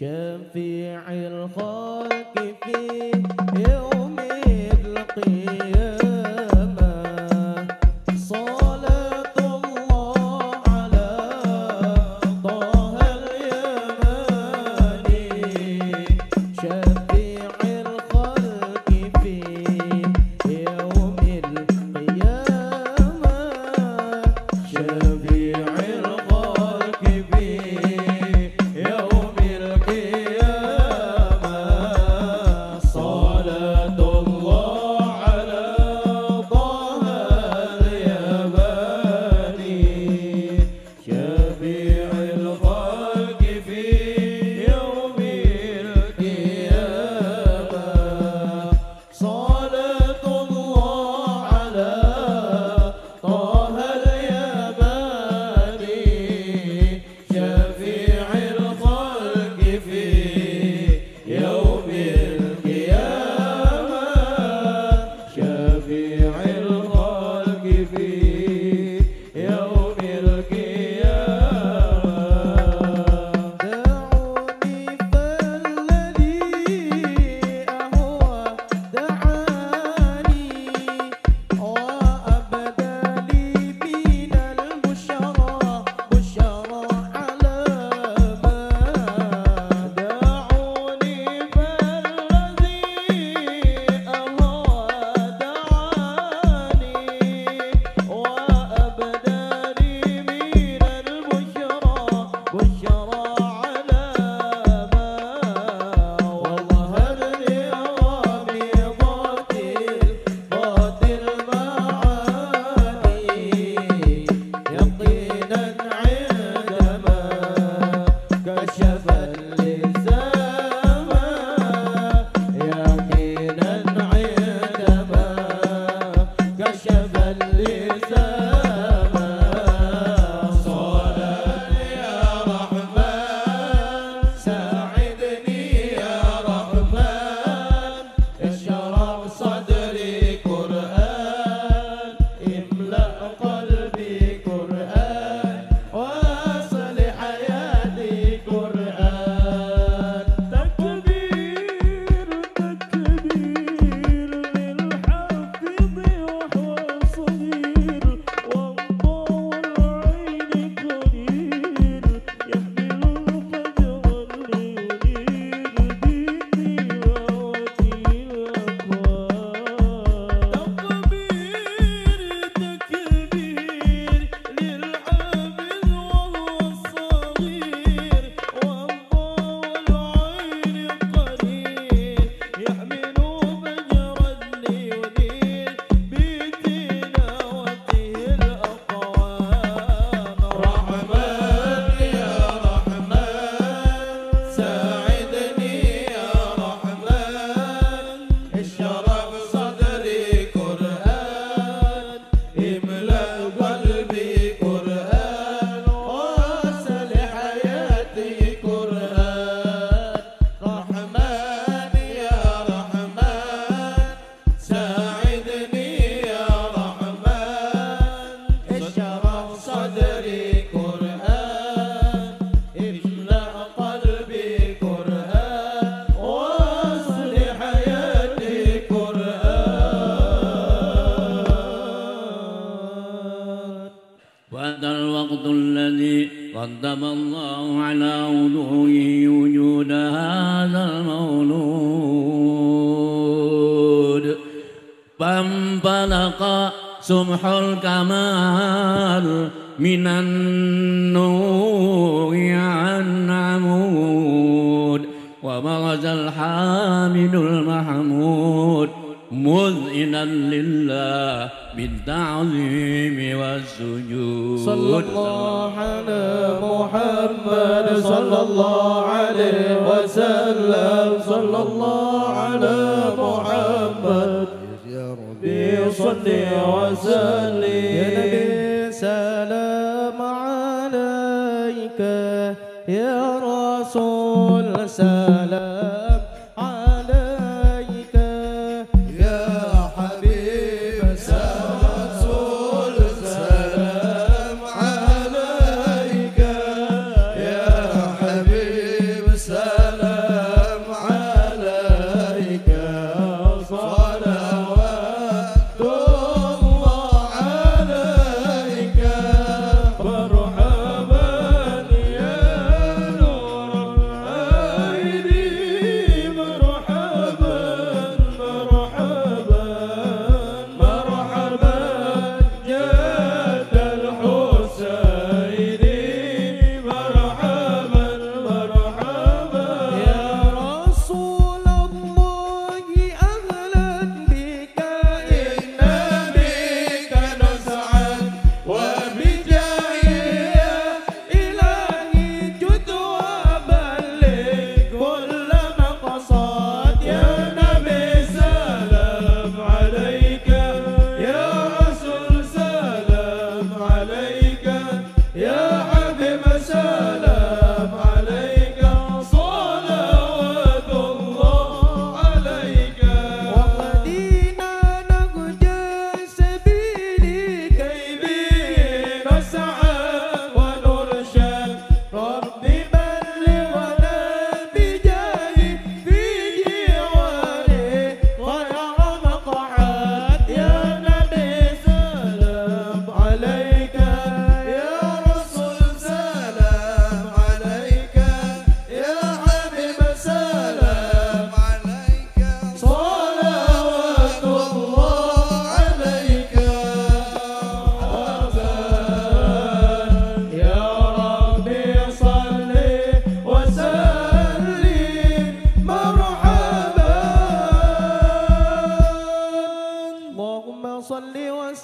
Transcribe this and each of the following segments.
شفيع الخلق في يوم القيامة صلاة الله على طه اليماني شفيع الخلق في يوم القيامة شفيع الخلق في يوم القيامة صلاة الله على طه اليماني شفيع الخلق في يوم القيامة صلاة الله على طه اليماني شفيع الخلق في يوم القيامة شفيع الخلق في يوم القيامة دعوني فالذي أهوى دعاني وأبدى لي من البشرى بشرى علامة دعوني فالذي أهوى دعاني وأبدى لي من البشرى بشرى علامة وظهر لي غامضات المعاني يقينا عندما كشف اللسان يقينا عندما كشف اللسان صلاة يا رحمن ساعدني يا رحمن اشرح صدري قرآن املأ قلبي قرآن واصل حياتي قرآن تكبير تكبير للحافظ وهو صغير والضوء العين قليل يحمل الفجر الليل بتلاوته الأكوان تكبير للحافظ وهو الصغير والضوء العين قليل يحمل فجر الليل بتلاوته الأقوام رحمن يا رحمن ساعدني يا رحمن اشرح صدري قرآن املأ قلبي قرآن واصل حياتي قرآن رحمن يا رحمن ساعدني يا رحمن اشرح صدري قرآن املأ قلبي قرآن واصل حياتي قرآن وهذا الوقت الذي قدم الله على وضوئه وجود هذا المولود فانفلق سمح الكمال من النور عن عمود وبرز الحامد المحمود مذعنا لله بالتعظيم والسجود صلى الله على محمد صلى الله عليه وسلم صلى الله على محمد يا ربي صل وسلم يا نبي سلام عليك يا رسول سلام عليك يا حبيب رسول سلام عليك يا حبيب سلام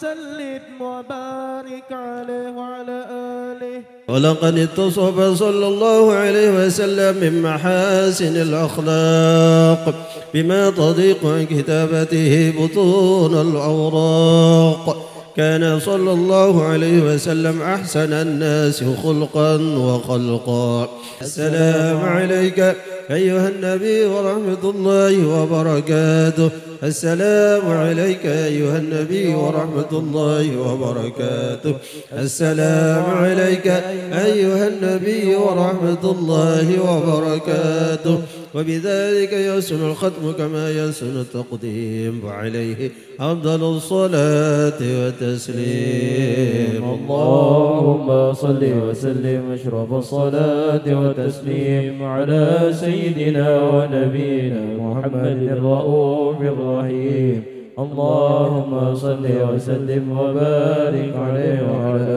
وسلم وبارك عليه وعلى آله. ولقد اتصف صلى الله عليه وسلم من محاسن الأخلاق بما تضيق عن كتابته بطون الأوراق. كان صلى الله عليه وسلم أحسن الناس خلقا وخلقا. السلام عليك أيها النبي ورحمة الله وبركاته. السلام عليك أيها النبي ورحمة الله وبركاته. السلام عليك أيها النبي ورحمة الله وبركاته. وبذلك يسن الختم كما يسن التقديم، وعليه أفضل الصلاة والتسليم. اللهم صل وسلم أشرف الصلاة والتسليم على سيدنا ونبينا محمد الرؤوف الرحيم. اللهم صل وسلم وبارك عليه وعلى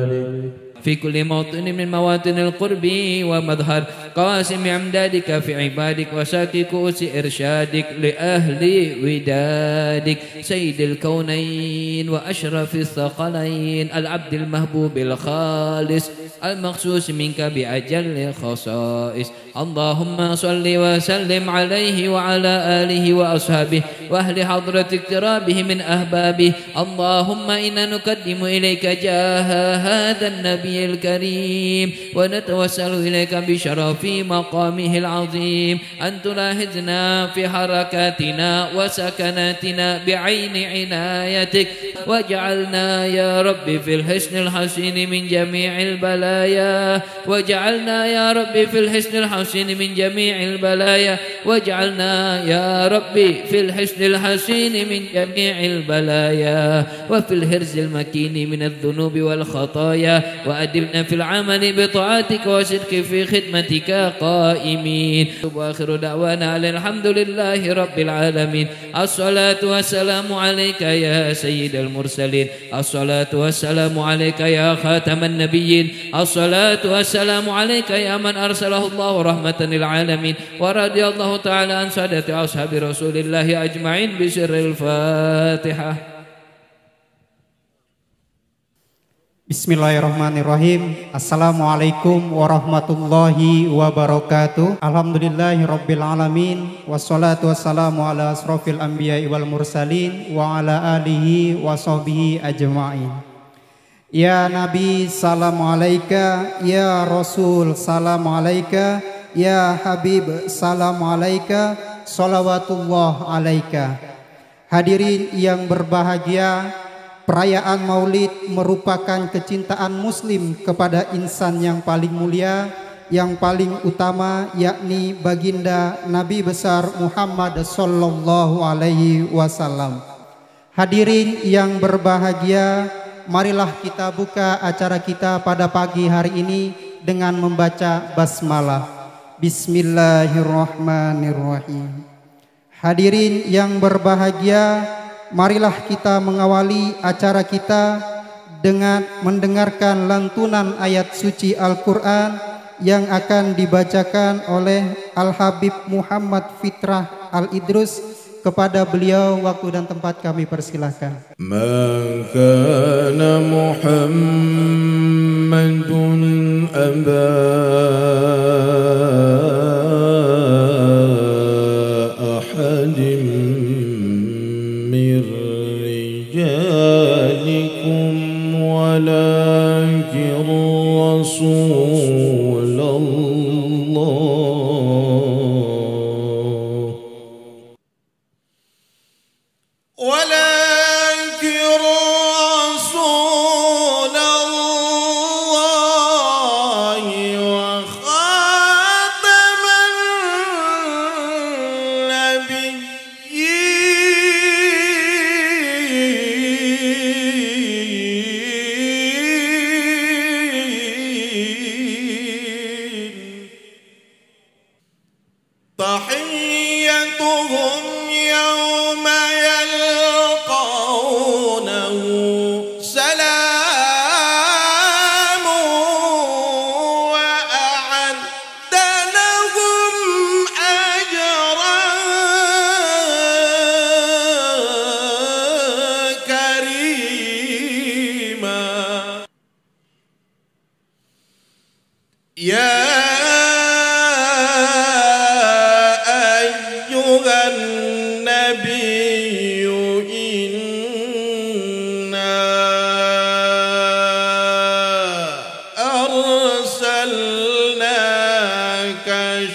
آله. في كل موطن من مواطن القرب ومظهر قاسم أمدادك في عبادك وساقي كؤوس إرشادك لأهل ودادك سيد الكونين وأشرف الثقلين العبد المهبوب الخالص المخصوص منك بأجل خصائص. اللهم صل وسلم عليه وعلى آله وأصحابه وأهل حضرة اقترابه من أحبابه. اللهم إنا نقدم إليك جاه هذا النبي الكريم ونتوسل إليك بشرف مقامه العظيم أن تلاحظنا في حركاتنا وسكناتنا بعين عنايتك، واجعلنا يا رب في الحسن الحسين من جميع البلايا، واجعلنا يا رب في الحسن الحسين من جميع البلايا، واجعلنا يا رب في الحسن الحسين من جميع البلايا وفي الحرز المكين من الذنوب والخطايا، وأدبنا في العمل بطاعتك وصدق في خدمتك قائمين. وآخر دعوانا الحمد لله رب العالمين. الصلاة والسلام عليك يا سيد المرسلين، الصلاة والسلام عليك يا خاتم النبيين، الصلاة والسلام عليك يا من أرسله الله رحمة للعالمين. ورضي الله تعالى عن سادة أصحاب رسول الله أجمعين بسر الفاتحة. Bismillahirrahmanirrahim. Assalamualaikum warahmatullahi wabarakatuh. Alhamdulillahi rabbil alamin. Wassalatu wassalamu ala asrofil anbiya'i wal mursalin wa ala alihi wa sahbihi ajma'in. Ya Nabi salamu alaika, ya Rasul salamu alaika, ya Habib salamu alaika, salawatullah alaika. Hadirin yang berbahagia, perayaan Maulid merupakan kecintaan Muslim kepada insan yang paling mulia, yang paling utama, yakni baginda Nabi besar Muhammad sallallahu alaihi wasallam. Hadirin yang berbahagia, marilah kita buka acara kita pada pagi hari ini dengan membaca basmalah. Bismillahirrahmanirrahim. Hadirin yang berbahagia, marilah kita mengawali acara kita dengan mendengarkan lantunan ayat suci Al-Quran yang akan dibacakan oleh Al-Habib Muhammad Fitrah Al-Idrus. Kepada beliau waktu dan tempat kami persilahkan. Ma kana Muhammadun aba ahadin min rijalikum walakin Rasulullah.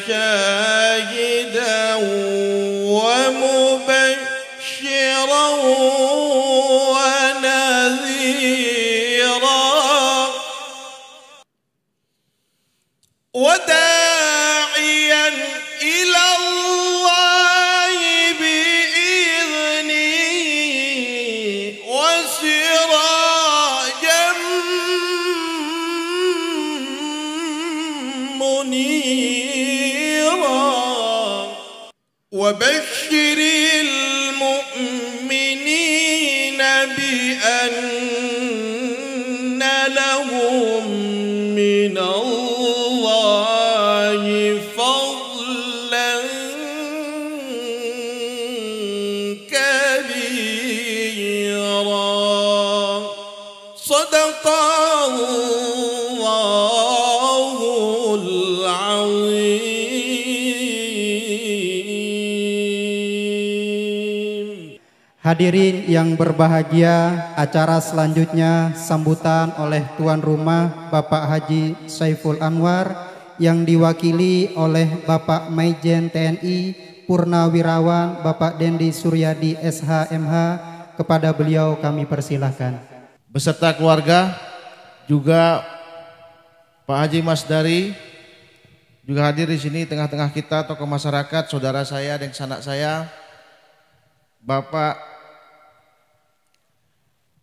شاهدا ومبشرا ونذيرا وداعيا إلى الله بإذنه وسراجا منيرا وبشر المؤمنين بأن لهم من الله فضلا كبيرا صدق الله العظيم. Hadirin yang berbahagia, acara selanjutnya sambutan oleh tuan rumah Bapak Haji Saiful Anwar yang diwakili oleh Bapak Maijen TNI Purnawirawan Bapak Dendi Suryadi SH.MH. Kepada beliau kami persilahkan. Beserta keluarga, juga Pak Haji Masdari juga hadir di sini tengah-tengah kita, tokoh masyarakat, saudara saya dan sanak saya, Bapak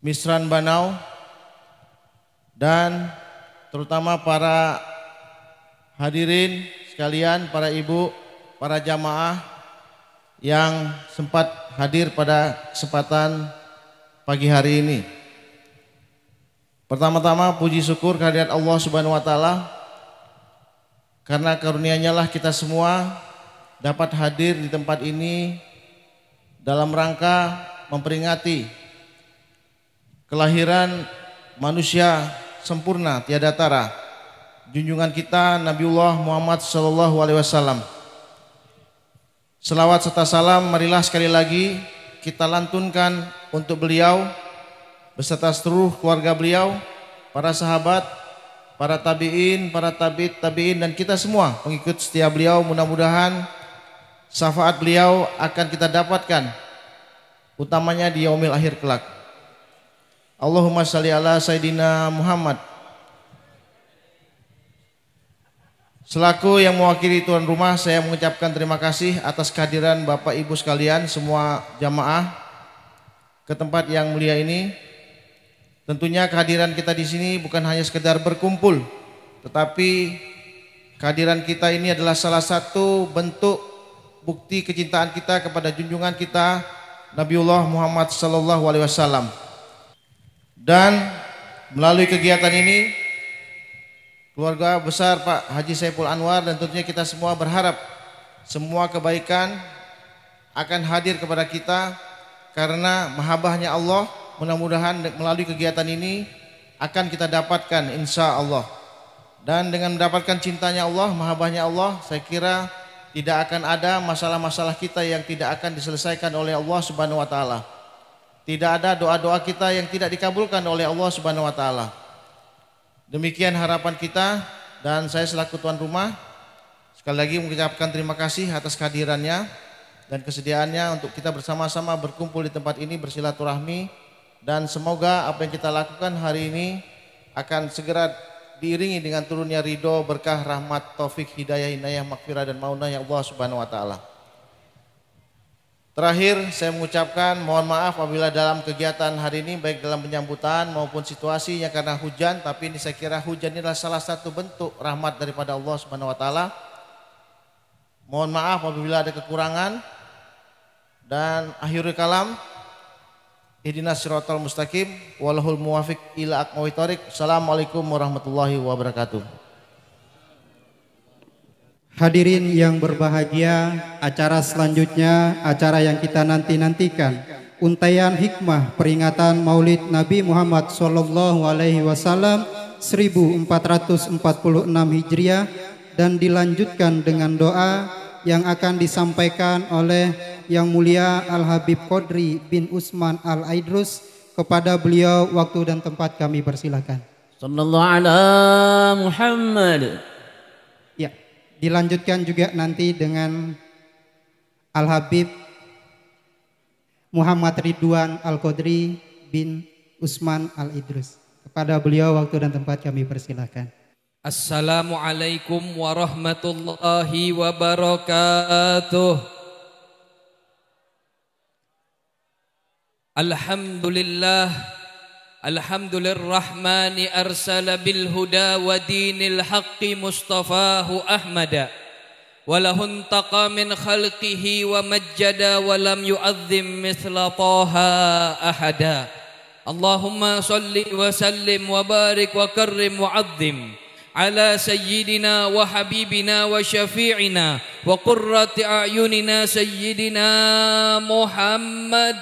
Misran Banau, dan terutama para hadirin sekalian, para ibu, para jamaah yang sempat hadir pada kesempatan pagi hari ini. Pertama-tama puji syukur kehadirat Allah Subhanahu wa taala, karena karunia-Nya lah kita semua dapat hadir di tempat ini dalam rangka memperingati kelahiran manusia sempurna tiada tara, junjungan kita Nabiullah Muhammad sallallahu alaihi wasallam. Selawat serta salam marilah sekali lagi kita lantunkan untuk beliau beserta seluruh keluarga beliau, para sahabat, para tabi'in, para tabi'in dan kita semua pengikut setia beliau. Mudah-mudahan syafaat beliau akan kita dapatkan, utamanya di yaumil akhir kelak. Allahumma shalli ala Sayyidina Muhammad. Selaku yang mewakili tuan rumah, saya mengucapkan terima kasih atas kehadiran Bapak Ibu sekalian, semua jamaah ke tempat yang mulia ini. Tentunya kehadiran kita di sini bukan hanya sekedar berkumpul, tetapi kehadiran kita ini adalah salah satu bentuk bukti kecintaan kita kepada junjungan kita Nabiullah Muhammad sallallahu alaihi wasallam. Dan melalui kegiatan ini keluarga besar Pak Haji Saiful Anwar dan tentunya kita semua berharap semua kebaikan akan hadir kepada kita karena mahabbahnya Allah. Mudah-mudahan melalui kegiatan ini akan kita dapatkan insya Allah. Dan dengan mendapatkan cintanya Allah, mahabbahnya Allah, saya kira tidak akan ada masalah-masalah kita yang tidak akan diselesaikan oleh Allah Subhanahu wa taala. Tidak ada doa-doa kita yang tidak dikabulkan oleh Allah Subhanahu wa taala. Demikian harapan kita, dan saya selaku tuan rumah sekali lagi mengucapkan terima kasih atas kehadirannya dan kesediaannya untuk kita bersama-sama berkumpul di tempat ini bersilaturahmi, dan semoga apa yang kita lakukan hari ini akan segera diiringi dengan turunnya ridho, berkah, rahmat, taufik, hidayah, inayah, maghfirah dan maunah yang Allah Subhanahu wa taala. Terakhir saya mengucapkan mohon maaf apabila dalam kegiatan hari ini baik dalam penyambutan maupun situasinya karena hujan, tapi ini saya kira hujan ini adalah salah satu bentuk rahmat daripada Allah Subhanahu wa taala. Mohon maaf apabila ada kekurangan, dan akhirul kalam ihdinas siratal mustaqim walahul muwafiq ila aqwamit thoriq. Assalamualaikum warahmatullahi wabarakatuh. Hadirin yang berbahagia, acara selanjutnya, acara yang kita nanti-nantikan, untaian hikmah peringatan Maulid Nabi Muhammad sallallahu alaihi wasallam 1446 Hijriah, dan dilanjutkan dengan doa yang akan disampaikan oleh Yang Mulia Al-Habib Qodri bin Usman Al-Aidrus. Kepada beliau waktu dan tempat kami persilakan. Sallallahu ala Muhammad. Ya. Dilanjutkan juga nanti dengan Al-Habib Muhammad Ridwan Al-Qadri bin Usman Al-Idrus. Kepada beliau waktu dan tempat kami persilahkan. Assalamualaikum warahmatullahi wabarakatuh. Alhamdulillah, alhamdulillahirrahmani arsala bil huda wa dinil haqqi mustafahu ahmada walahun taqa min khalqihi wa majjada wa lam yu'azzim mithla taha ahada. Allahumma salli wa sallim wa barik wa karrim wa azzim ala sayyidina wa habibina wa syafi'ina wa qurrati a'yunina sayyidina Muhammad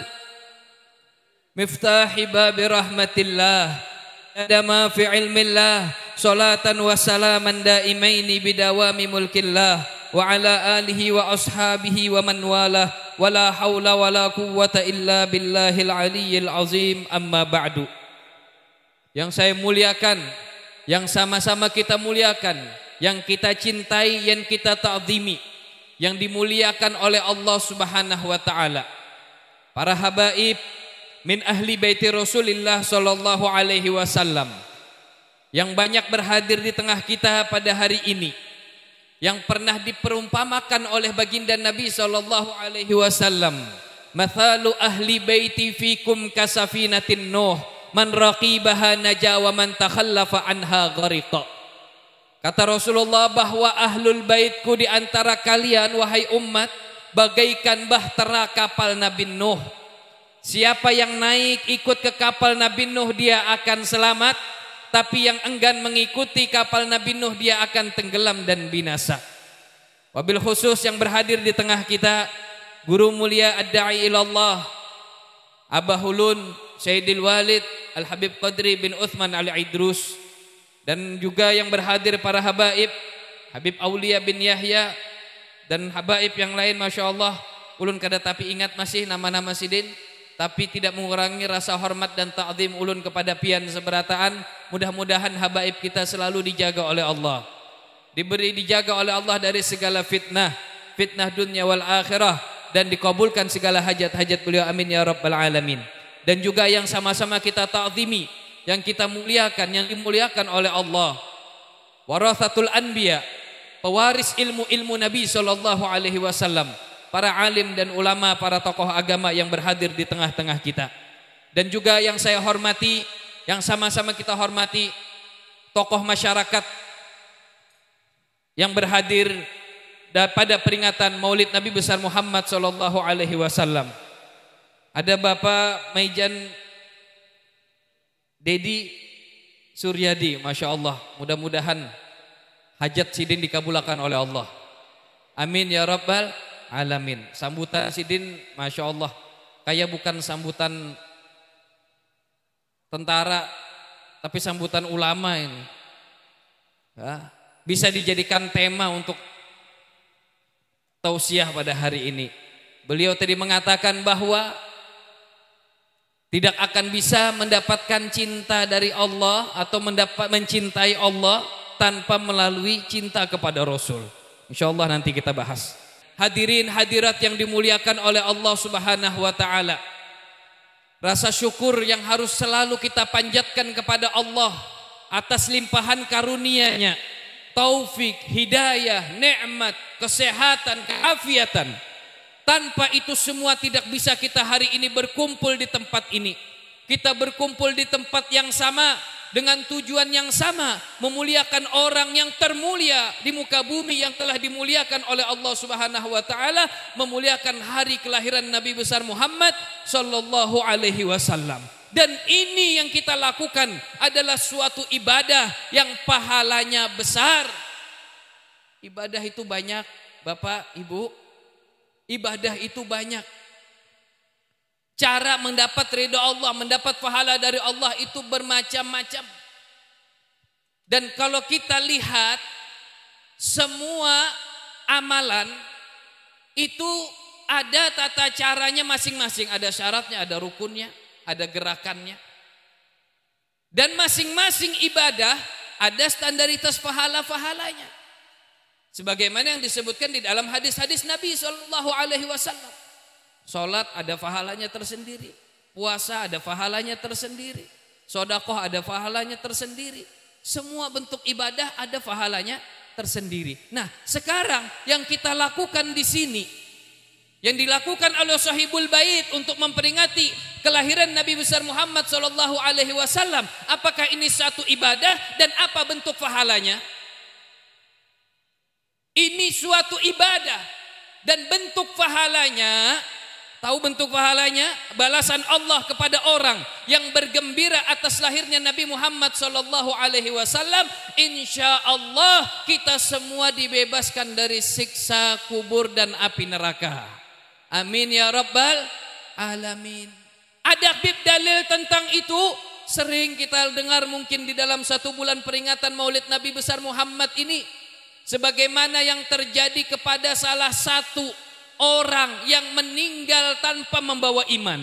Miftahi babi rahmatillah Adama fi ilmillah Salatan wa salaman daimaini bidawami mulkillah Wa ala alihi wa ashabihi wa man walah Wa la hawla wa la quwwata illa billahil aliyyil azim. Amma ba'du. Yang saya muliakan, yang sama-sama kita muliakan, yang kita cintai, yang kita ta'zimi, yang dimuliakan oleh Allah subhanahu wa ta'ala, para habaib min ahli baiti Rasulillah sallallahu alaihi wasallam yang banyak berhadir di tengah kita pada hari ini, yang pernah diperumpamakan oleh baginda Nabi sallallahu alaihi wasallam, mathalu ahli baiti fikum kasafinatin nuh man raqibaha naja wa man takhallafa anha ghariqa. Kata Rasulullah bahwa ahlul baitku di antara kalian wahai umat bagaikan bahtera kapal Nabi Nuh. Siapa yang naik ikut ke kapal Nabi Nuh dia akan selamat, tapi yang enggan mengikuti kapal Nabi Nuh dia akan tenggelam dan binasa. Wabil khusus yang berhadir di tengah kita guru mulia ad-da'i ilallah Abah Hulun Sayyidil Walid Al-Habib Qadri bin Uthman Al-Idrus, dan juga yang berhadir para habaib Habib Aulia bin Yahya dan habaib yang lain. Masya Allah, ulun kada tapi ingat masih nama-nama sidin, tapi tidak mengurangi rasa hormat dan ta'zim ulun kepada pian seberataan. Mudah-mudahan habaib kita selalu dijaga oleh Allah, dijaga oleh Allah dari segala fitnah, fitnah dunia wal akhirah, dan dikabulkan segala hajat-hajat beliau, amin ya rabbal alamin. Dan juga yang sama-sama kita ta'zimi, yang kita muliakan, yang dimuliakan oleh Allah, warathatul anbiya, pewaris ilmu-ilmu Nabi sallallahu alaihi wasallam, para alim dan ulama, para tokoh agama yang berhadir di tengah-tengah kita. Dan juga yang saya hormati, yang sama-sama kita hormati, tokoh masyarakat yang berhadir pada peringatan Maulid Nabi besar Muhammad sallallahu alaihi wasallam. Ada Bapak Maijan Dedi Suryadi, Masya Allah, mudah-mudahan hajat sidin dikabulkan oleh Allah, amin ya rabbal alamin. Sambutan sidin Masya Allah kayak bukan sambutan tentara, tapi sambutan ulama ini ya, bisa dijadikan tema untuk tausiah pada hari ini. Beliau tadi mengatakan bahwa tidak akan bisa mendapatkan cinta dari Allah atau mencintai Allah tanpa melalui cinta kepada Rasul. Insya Allah nanti kita bahas. Hadirin hadirat yang dimuliakan oleh Allah subhanahu wa ta'ala, rasa syukur yang harus selalu kita panjatkan kepada Allah atas limpahan karunia-Nya, taufik, hidayah, nikmat, kesehatan, keafiatan. Tanpa itu semua tidak bisa kita hari ini berkumpul di tempat ini. Kita berkumpul di tempat yang sama dengan tujuan yang sama, memuliakan orang yang termulia di muka bumi yang telah dimuliakan oleh Allah Subhanahu wa taala, memuliakan hari kelahiran Nabi besar Muhammad sallallahu alaihi wasallam. Dan ini yang kita lakukan adalah suatu ibadah yang pahalanya besar. Ibadah itu banyak, Bapak, Ibu. Ibadah itu banyak. Cara mendapat ridha Allah, mendapat pahala dari Allah itu bermacam-macam. Dan kalau kita lihat semua amalan itu ada tata caranya masing-masing, ada syaratnya, ada rukunnya, ada gerakannya. Dan masing-masing ibadah ada standaritas pahala-pahalanya. Sebagaimana yang disebutkan di dalam hadis-hadis Nabi Shallallahu Alaihi Wasallam. Sholat ada pahalanya tersendiri, puasa ada pahalanya tersendiri, sedekah ada pahalanya tersendiri. Semua bentuk ibadah ada pahalanya tersendiri. Nah, sekarang yang kita lakukan di sini, yang dilakukan oleh Sahibul Bait untuk memperingati kelahiran Nabi besar Muhammad Shallallahu Alaihi Wasallam, apakah ini satu ibadah dan apa bentuk pahalanya? Ini suatu ibadah dan bentuk pahalanya, tahu bentuk pahalanya? Balasan Allah kepada orang yang bergembira atas lahirnya Nabi Muhammad sallallahu alaihi wasallam, insyaallah kita semua dibebaskan dari siksa kubur dan api neraka. Amin ya rabbal alamin. Ada dalil tentang itu sering kita dengar mungkin di dalam 1 bulan peringatan Maulid Nabi besar Muhammad ini. Sebagaimana yang terjadi kepada salah satu orang yang meninggal tanpa membawa iman,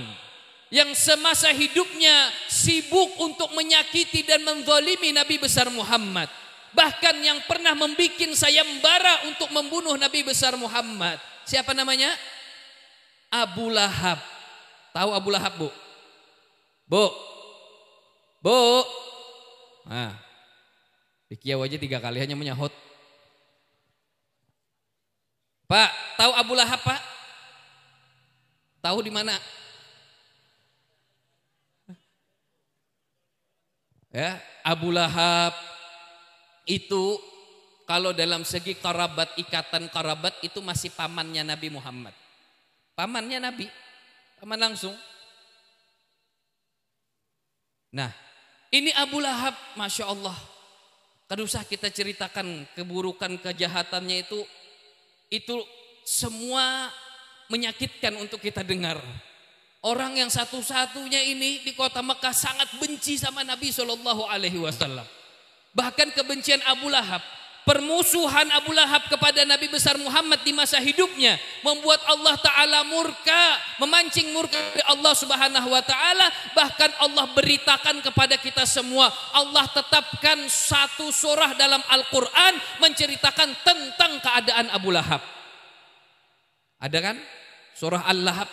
yang semasa hidupnya sibuk untuk menyakiti dan menzalimi Nabi besar Muhammad, bahkan yang pernah membuat sayembara untuk membunuh Nabi besar Muhammad. Siapa namanya? Abu Lahab. Tahu Abu Lahab, Bu? Bu. Nah, dikiau aja 3 kali hanya menyahut. Pak, tahu Abu Lahab, Pak? Tahu di mana? Ya, Abu Lahab itu kalau dalam segi karabat, ikatan karabat itu masih pamannya Nabi Muhammad. Pamannya Nabi, paman langsung. Nah, ini Abu Lahab, Masya Allah. Tidak usah kita ceritakan keburukan kejahatannya itu semua menyakitkan untuk kita dengar. Orang yang satu-satunya ini di kota Mekah sangat benci sama Nabi Shallallahu Alaihi Wasallam. Bahkan kebencian Abu Lahab, permusuhan Abu Lahab kepada Nabi besar Muhammad di masa hidupnya membuat Allah Ta'ala murka, memancing murka dari Allah Subhanahu Wa Ta'ala. Bahkan Allah beritakan kepada kita semua, Allah tetapkan satu surah dalam Al-Quran menceritakan tentang keadaan Abu Lahab. Ada kan? Surah Al-Lahab.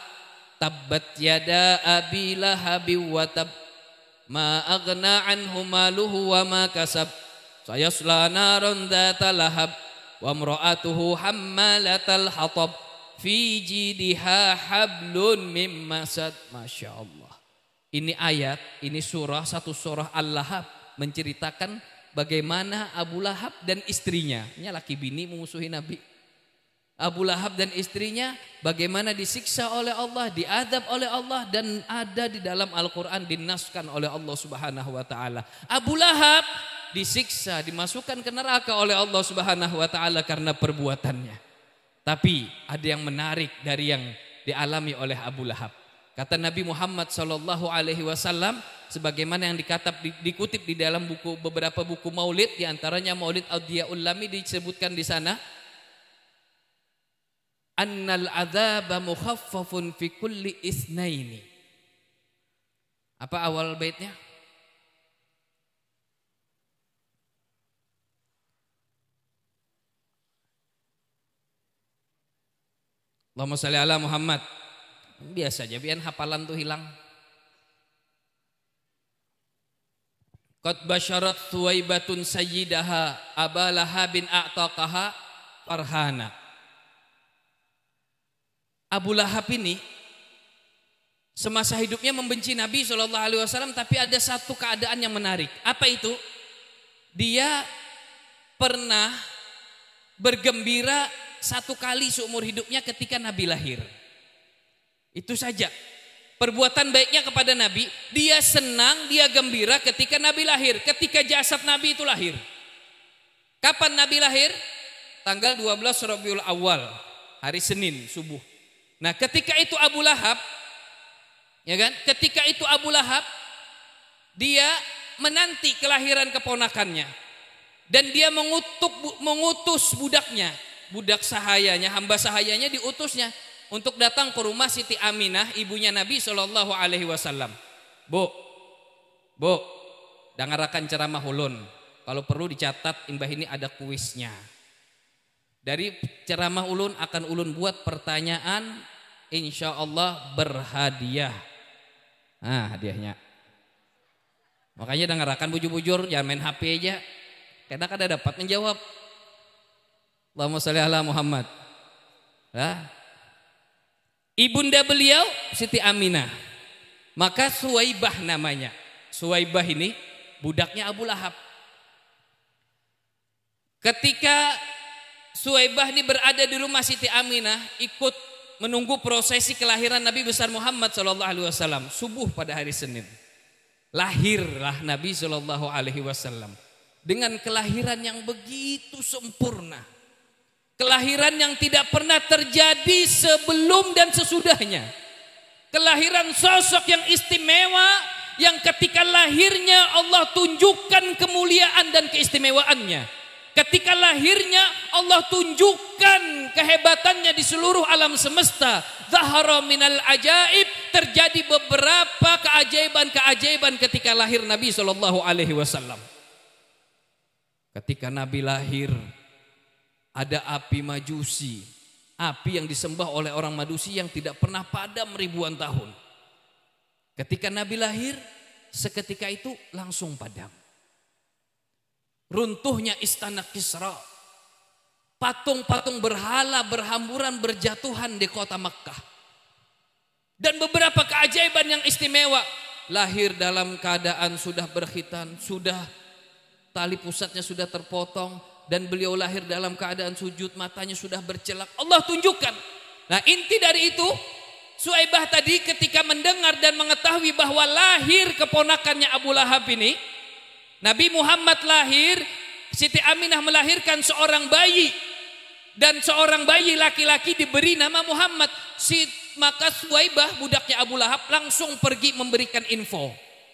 Tabbat yada abi lahabi wa tab ma aghna anhu maluhu wa ma kasab sayasla naran dzata lahab wa imra'atuhu hammalatal hatab fi jidha hablum mim masad. Masya Allah. Ini ayat, ini surah, satu surah Al-Lahab menceritakan bagaimana Abu Lahab dan istrinya, ini laki bini memusuhi Nabi. Abu Lahab dan istrinya bagaimana disiksa oleh Allah, diadab oleh Allah, dan ada di dalam Al-Quran dinaskan oleh Allah Subhanahu Wa Ta'ala. Abu Lahab disiksa, dimasukkan ke neraka oleh Allah Subhanahu Wa Ta'ala karena perbuatannya. Tapi ada yang menarik dari yang dialami oleh Abu Lahab. Kata Nabi Muhammad Sallallahu Alaihi Wasallam, sebagaimana yang dikutip di dalam beberapa buku Maulid, diantaranya Maulid Audiyaul Lami, disebutkan di sana, annal adzaba mukhaffafun fi kulli itsnaini. Apa awal baitnya? Allahumma shalli ala Muhammad. Biasa aja biar hafalan tuh hilang. Qad basyarat Thuwaibatun sayyidaha Aba Lahabin a'taqaha farhana. Abu Lahab ini semasa hidupnya membenci Nabi SAW, tapi ada satu keadaan yang menarik. Apa itu? Dia pernah bergembira 1 kali seumur hidupnya ketika Nabi lahir. Itu saja. Perbuatan baiknya kepada Nabi, dia senang, dia gembira ketika Nabi lahir, ketika jasad Nabi itu lahir. Kapan Nabi lahir? Tanggal 12 Rabiul Awal, hari Senin subuh. Nah, ketika itu Abu Lahab, ya kan? Ketika itu Abu Lahab dia menanti kelahiran keponakannya, dan dia mengutus budaknya, budak sahayanya, hamba sahayanya diutusnya untuk datang ke rumah Siti Aminah, ibunya Nabi Shallallahu Alaihi Wasallam. Bu, dangarakan ceramah ulun. Kalau perlu dicatat, imbah ini ada kuisnya. Dari ceramah ulun akan ulun buat pertanyaan, insya Allah berhadiah. Nah, hadiahnya. Makanya dengarkan bujur-bujur, jangan main HP aja. Karena kada dapat menjawab. Allahumma sholli ala Muhammad. Nah, ibunda beliau Siti Aminah. Maka Suwaibah namanya. Suwaibah ini budaknya Abu Lahab. Ketika Suwaibah ini berada di rumah Siti Aminah, ikut menunggu prosesi kelahiran Nabi besar Muhammad SAW. Subuh pada hari Senin, lahirlah Nabi SAW dengan kelahiran yang begitu sempurna, kelahiran yang tidak pernah terjadi sebelum dan sesudahnya, kelahiran sosok yang istimewa yang ketika lahirnya Allah tunjukkan kemuliaan dan keistimewaannya. Ketika lahirnya Allah tunjukkan kehebatannya di seluruh alam semesta. Zahara minal ajaib, terjadi beberapa keajaiban-keajaiban ketika lahir Nabi SAW. Ketika Nabi lahir, ada api majusi, api yang disembah oleh orang Majusi yang tidak pernah padam ribuan tahun. Ketika Nabi lahir, seketika itu langsung padam. Runtuhnya istana Kisra, patung-patung berhala berhamburan berjatuhan di kota Makkah, dan beberapa keajaiban yang istimewa. Lahir dalam keadaan sudah berkhitan, sudah tali pusatnya sudah terpotong, dan beliau lahir dalam keadaan sujud, matanya sudah bercelak. Allah tunjukkan. Nah, inti dari itu, Suwaibah tadi ketika mendengar dan mengetahui bahwa lahir keponakannya Abu Lahab ini, Nabi Muhammad lahir, Siti Aminah melahirkan seorang bayi, dan seorang bayi laki-laki diberi nama Muhammad. Maka Suwaibah budaknya Abu Lahab langsung pergi memberikan info,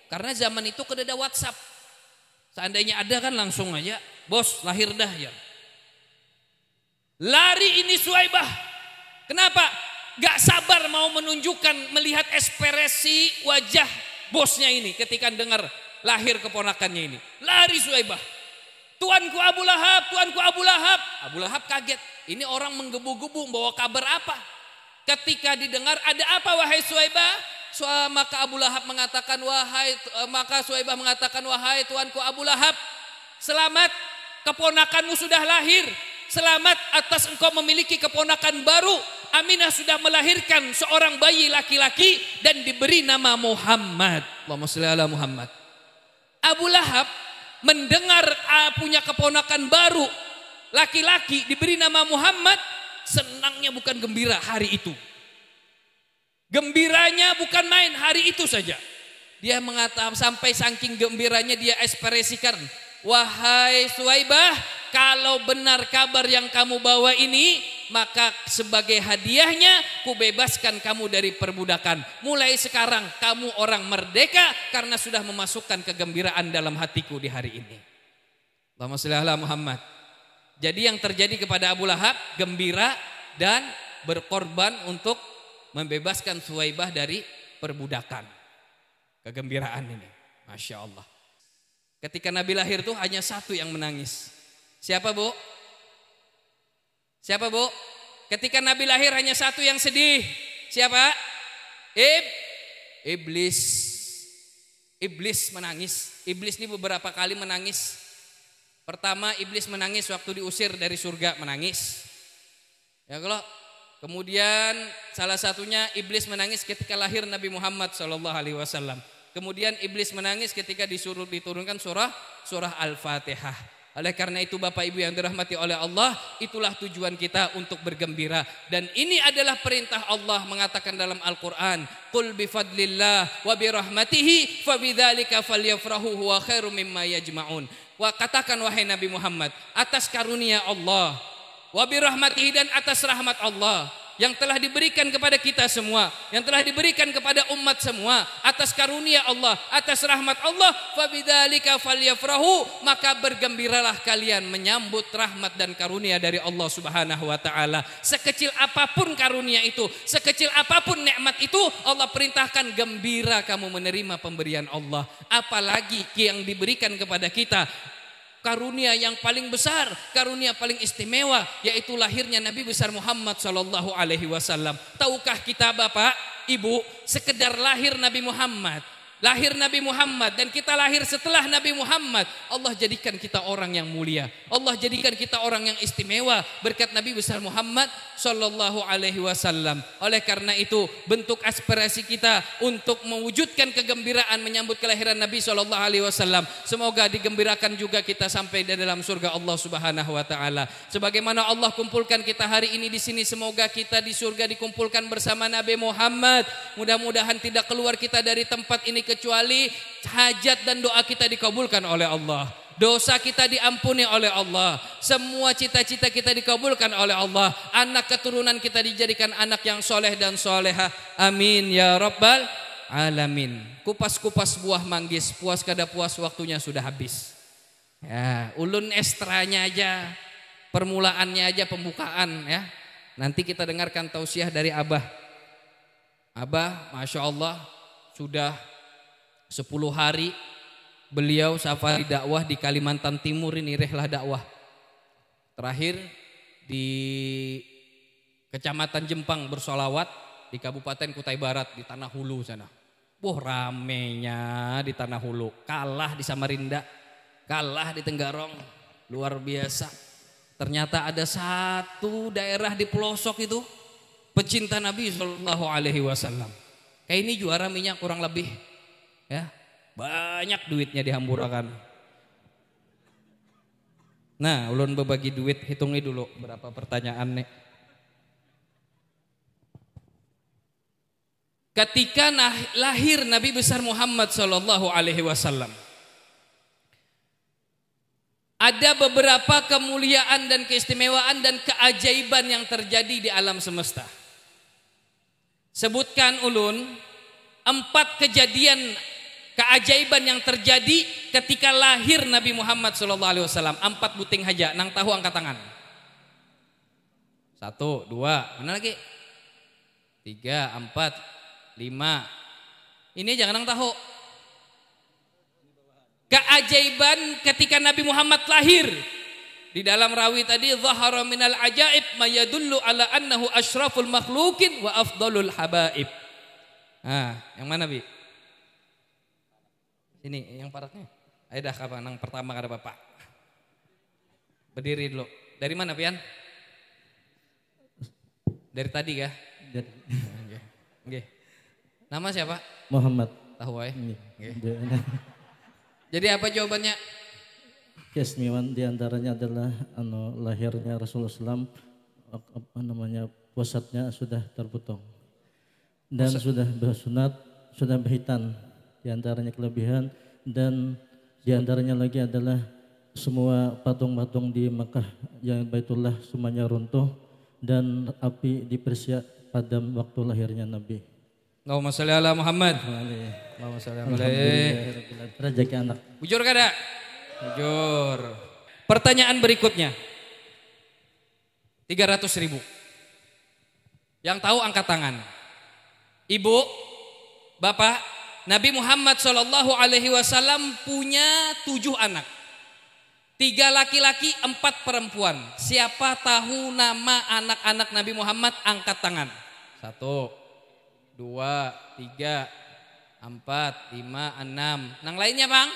karena zaman itu kada ada WhatsApp. Seandainya ada kan langsung aja, bos lahir dah ya. Lari ini Suwaibah. Kenapa? Gak sabar mau menunjukkan, melihat ekspresi wajah bosnya ini ketika dengar lahir keponakannya ini. Lari Suwaibah. Tuanku Abu Lahab, tuanku Abu Lahab. Abu Lahab kaget. Ini orang menggebu-gebu bawa kabar apa? Ketika didengar, ada apa wahai Suwaibah? Maka Abu Lahab mengatakan, Suwaibah mengatakan, wahai tuanku Abu Lahab, selamat, keponakanmu sudah lahir. Selamat atas engkau memiliki keponakan baru. Aminah sudah melahirkan seorang bayi laki-laki dan diberi nama Muhammad. Allahumma sholli ala Muhammad. Abu Lahab mendengar punya keponakan baru laki-laki diberi nama Muhammad, senangnya bukan gembira hari itu. Gembiranya bukan main hari itu saja. Dia mengatakan, sampai saking gembiranya dia ekspresikan, wahai Suwaibah, kalau benar kabar yang kamu bawa ini, maka sebagai hadiahnya kubebaskan kamu dari perbudakan. Mulai sekarang kamu orang merdeka karena sudah memasukkan kegembiraan dalam hatiku di hari ini. Allahumma sholli ala Muhammad. Jadi yang terjadi kepada Abu Lahab, gembira dan berkorban untuk membebaskan Suwaibah dari perbudakan. Kegembiraan ini, Masya Allah. Ketika Nabi lahir tuh hanya satu yang menangis. Siapa bu? Siapa bu? Ketika Nabi lahir hanya satu yang sedih. Siapa? Iblis. Iblis menangis. Iblis ini beberapa kali menangis. Pertama Iblis menangis waktu diusir dari surga, menangis. Ya kalau kemudian salah satunya Iblis menangis ketika lahir Nabi Muhammad SAW. Kemudian Iblis menangis ketika disuruh diturunkan surah Al-Fatihah. Oleh karena itu Bapak Ibu yang dirahmati oleh Allah, itulah tujuan kita untuk bergembira. Dan ini adalah perintah Allah mengatakan dalam Al-Quran, Qul bifadlillah wa birahmatihi fabidzalika falyafrahu huwa khairum mimma yajma'un. Katakan wahai Nabi Muhammad, atas karunia Allah, wa birahmatihi, dan atas rahmat Allah yang telah diberikan kepada kita semua, yang telah diberikan kepada umat semua, atas karunia Allah, atas rahmat Allah, fabidzalika falyafrahu, maka bergembiralah kalian menyambut rahmat dan karunia dari Allah Subhanahu wa taala. Sekecil apapun karunia itu, sekecil apapun nikmat itu, Allah perintahkan gembira kamu menerima pemberian Allah. Apalagi yang diberikan kepada kita karunia yang paling besar, karunia paling istimewa, yaitu lahirnya Nabi besar Muhammad sallallahu alaihi wasallam. Tahukah kita Bapak, Ibu, sekedar lahir Nabi Muhammad, dan kita lahir setelah Nabi Muhammad, Allah jadikan kita orang yang mulia, Allah jadikan kita orang yang istimewa berkat Nabi besar Muhammad sallallahu alaihi wasallam. Oleh karena itu, bentuk aspirasi kita untuk mewujudkan kegembiraan menyambut kelahiran Nabi sallallahu alaihi wasallam, semoga digembirakan juga kita sampai di dalam surga Allah Subhanahu wa taala. Sebagaimana Allah kumpulkan kita hari ini di sini, semoga kita di surga dikumpulkan bersama Nabi Muhammad. Mudah-mudahan tidak keluar kita dari tempat ini kecuali hajat dan doa kita dikabulkan oleh Allah, dosa kita diampuni oleh Allah, semua cita-cita kita dikabulkan oleh Allah, anak keturunan kita dijadikan anak yang soleh dan soleha. Amin ya rabbal alamin. Kupas-kupas buah manggis, puas kada puas, waktunya sudah habis. Ya, ulun ekstranya aja, permulaannya aja, pembukaan ya. Nanti kita dengarkan tausiah dari Abah. Abah, masya Allah, sudah 10 hari beliau safari dakwah di Kalimantan Timur ini, rehlah dakwah. Terakhir di Kecamatan Jempang bersolawat, di Kabupaten Kutai Barat di Tanah Hulu sana. Ramenya di Tanah Hulu, kalah di Samarinda, kalah di Tenggarong, luar biasa. Ternyata ada satu daerah di pelosok itu pecinta Nabi Sallallahu Alaihi Wasallam. Kayak ini juara minyak kurang lebih. Ya, banyak duitnya dihamburakan. Nah, ulun berbagi duit, hitungi dulu berapa pertanyaan nih. Ketika lahir Nabi besar Muhammad sallallahu alaihi wasallam, ada beberapa kemuliaan dan keistimewaan dan keajaiban yang terjadi di alam semesta. Sebutkan ulun 4 kejadian keajaiban yang terjadi ketika lahir Nabi Muhammad SAW. 4 buting haja, nang tahu angkat tangan. 1, 2, mana lagi? 3, 4, 5. Ini jangan nang tahu. Keajaiban ketika Nabi Muhammad lahir. Di dalam rawi tadi, zahara minal ajaib ma yadullu ala annahu asyraful makhlukin wa afdalul habaib. Nah, yang mana Bi? Ini yang paratnya. Ayo dah kapan yang pertama kada Bapak. Berdiri dulu. Dari mana Pian? Dari tadi kah? Dari. Oke. Nama siapa? Muhammad. Tahu ya? Okay. Jadi apa jawabannya? Keistimewaan diantaranya adalah lahirnya Rasulullah SAW, puasatnya sudah terpotong dan sudah bersunat, sudah berhitan. Diantaranya kelebihan, dan diantaranya lagi adalah semua patung-patung di Mekah yang Baitullah semuanya runtuh dan api dipersiap pada waktu lahirnya Nabi. Allahumma sholli ala Muhammad. Allahumma sholli ala rezeki anak. Bujur kada? Bujur. Pertanyaan berikutnya. 300.000. Yang tahu angkat tangan. Ibu, Bapak, Nabi Muhammad sallallahu alaihi wasallam punya 7 anak. 3 laki-laki, 4 perempuan. Siapa tahu nama anak-anak Nabi Muhammad? Angkat tangan. 1, 2, 3, 4, 5, 6. Nang lainnya Bang?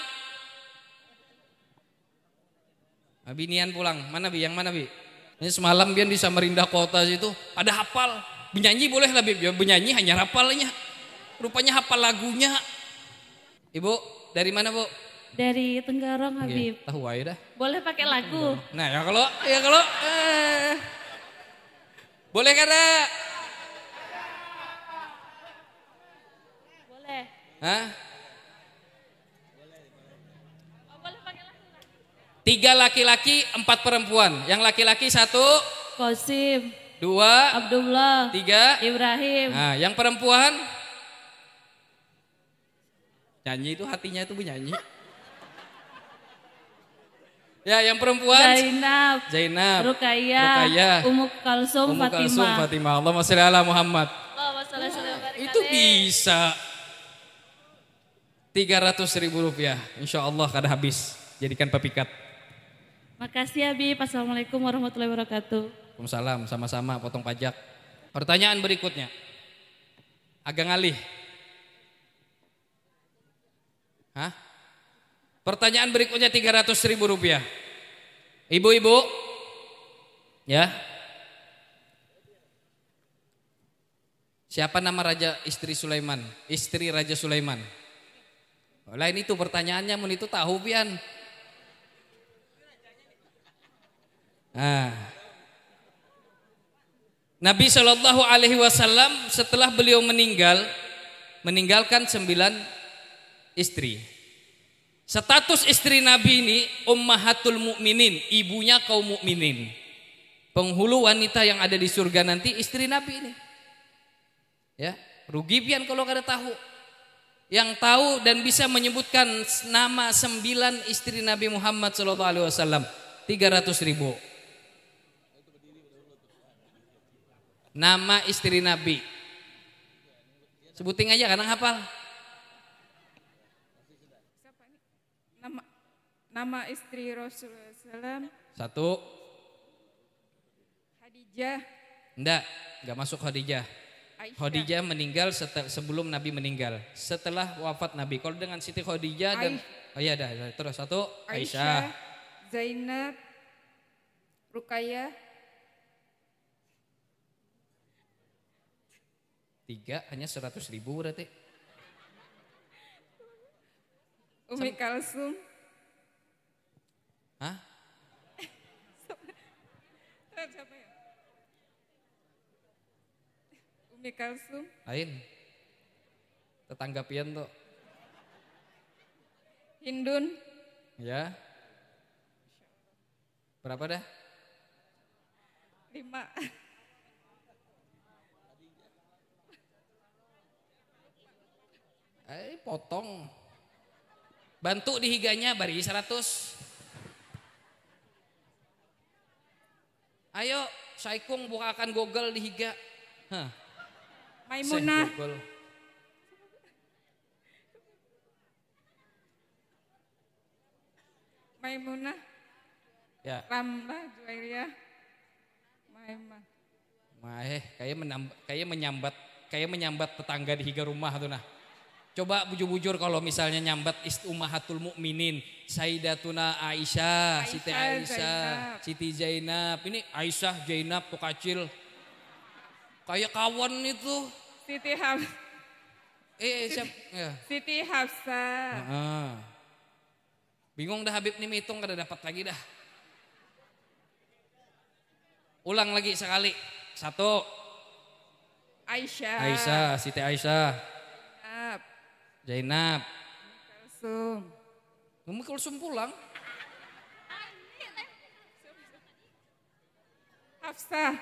Binian pulang. Mana Bi? Yang mana Bi? Ini semalam Bian di Samarinda kota situ. Ada hafal. Benyanyi boleh lah Bi. Benyanyi hanya hafalnya. Rupanya hafal lagunya. Ibu dari mana Bu? Dari Tenggarong Habib. Tahu aja dah. Boleh pakai lagu? Nah ya kalau boleh kada? Boleh. Hah? Oh, boleh pakai lagu. 3 laki-laki, 4 perempuan. Yang laki-laki 1, Qasim, 2, Abdullah, 3, Ibrahim. Nah, yang perempuan nyanyi itu hatinya itu bernyanyi. Ya, yang perempuan Zainab, Ruqayyah, Ummu Kalsum, Fatimah. Allahumma sholli ala Muhammad. Itu bisa 300.000 rupiah. Insya Allah kada habis. Jadikan pepikat. Makasih Habib. Assalamualaikum warahmatullahi wabarakatuh. Waalaikumsalam, sama-sama potong pajak. Pertanyaan berikutnya. Agak ngalih. Hah? Pertanyaan berikutnya 300.000 rupiah. Ibu-ibu, ya. Siapa nama raja istri Sulaiman? Istri Raja Sulaiman. Lain itu pertanyaannya, mun itu tahu pian. Nah. Nabi Shallallahu Alaihi Wasallam setelah beliau meninggalkan 9 istri. Status istri Nabi ini ummahatul mukminin, ibunya kaum mukminin. Penghulu wanita yang ada di surga nanti istri Nabi ini. Ya, rugi pian kalau kada tahu. Yang tahu dan bisa menyebutkan nama 9 istri Nabi Muhammad SAW 300.000. Nama istri Nabi. Sebutin aja kadang hafal. Nama istri Rasulullah SAW. 1. Khadijah. Enggak masuk Khadijah. Khadijah meninggal sebelum Nabi meninggal. Setelah wafat Nabi. Kalau dengan Siti Khadijah dan terus 1 Aisyah. Zainab, Ruqayyah. 3 hanya 100.000 berarti. Umi Kalsum. Hah? Siapa ya? Umi Kalsum. Lain. Tetangga pian tuh. Hindun. Ya. Berapa dah? 5. Potong. Bantu di higanya bari 100. Ayo, Saikung bukakan Google di higa. Maimunah. Maimunah. Ya. Ramlah, Juwairiyah. Maimah. Kayak menyambat tetangga di higa rumah tuh nah. Coba bujur-bujur kalau misalnya nyambat ummahatul mukminin, Sayyidatuna Aisyah, Siti Aisyah, Siti Zainab. Ini Aisyah, Zainab tuh kacil. Kayak kawan itu. Siti Hafsah. Siap. Ya. Siti Hafsah. Bingung dah Habib nih hitung kada dapat lagi dah. Ulang lagi sekali. 1. Aisyah. Siti Aisyah. Zainab. Umi Kulsum pulang. Hafsah.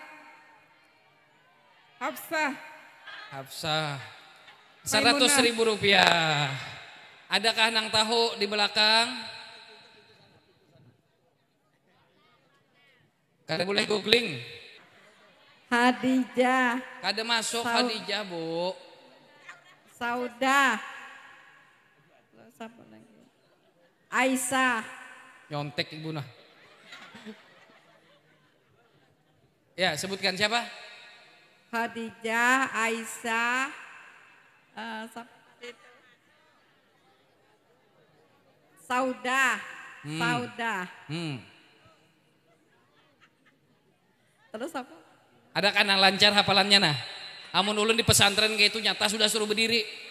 100.000 rupiah. Adakah nang tahu di belakang? Kada boleh googling. Khadijah. Kada masuk Khadijah, Bu. Saudah. Siapa lagi? Aisyah. Nyontek Ibu nah. Ya, sebutkan siapa? Khadijah, Aisyah. Saudah. Terus apa? Ada kan yang lancar hafalannya nah? Amun ulun di pesantren kayak itu nyata sudah suruh berdiri.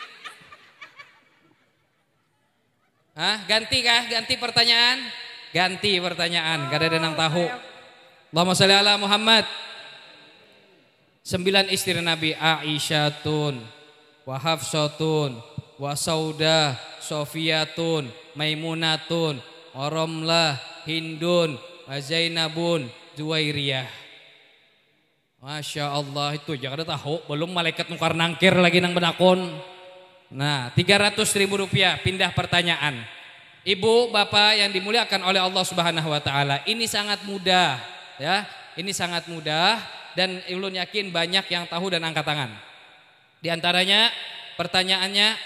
Ganti kah? Ganti pertanyaan? Ganti pertanyaan, kada ada nang tahu. Allahumma sholli ala Muhammad. 9 istri Nabi, Aisyatun, wa Hafsatun, wa Saudah, Sofiyatun, Maimunatun, Oromlah, Hindun, wa Zainabun, Juwairiyah. Masya Allah, itu jangan ada tahu, belum malaikat nukar nangkir lagi nang benakon. Nah, 300.000 rupiah. Pindah pertanyaan. Ibu, bapak yang dimuliakan oleh Allah Subhanahu Wa Taala, ini sangat mudah, ya. Ini sangat mudah dan ulun yakin banyak yang tahu dan angkat tangan. Di antaranya pertanyaannya,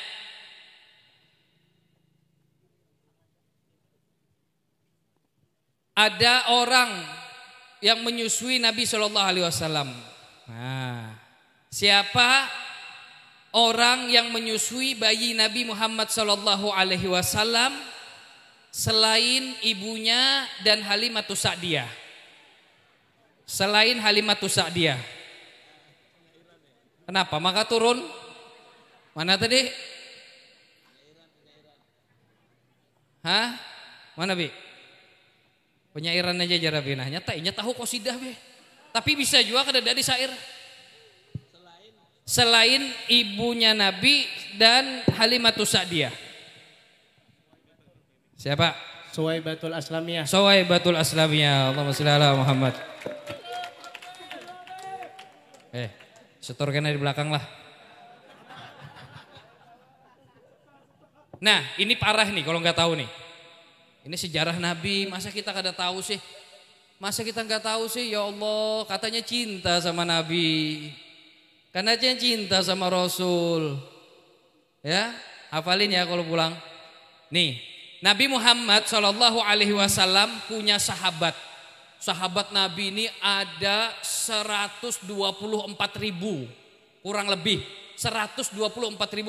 ada orang yang menyusui Nabi Shallallahu Alaihi Wasallam. Nah, siapa orang yang menyusui bayi Nabi Muhammad Shallallahu Alaihi Wasallam selain ibunya dan Halimatus Sa'diyah? Selain Halimatus Sa'diyah. Kenapa? Maka turun. Mana tadi? Hah? Mana Bi? Penyairan aja jarabina. Nyata tahu qasidah be. Tapi bisa juga kada dari syair. Selain ibunya Nabi dan Halimatus Sa'diyah. Siapa? Suwaibatul Aslamiyah. Suwaibatul Aslamiyah. Allahumma shalli ala Muhammad. Setorkan di belakang lah. Nah, ini parah nih kalau nggak tahu nih. Ini sejarah Nabi, masa kita kada tahu sih? Masa kita nggak tahu sih? Ya Allah, katanya cinta sama Nabi. Karena dia cinta sama Rasul. Ya, hafalin ya kalau pulang. Nih, Nabi Muhammad Shallallahu Alaihi Wasallam punya sahabat. Sahabat Nabi ini ada 124.000, kurang lebih 124.000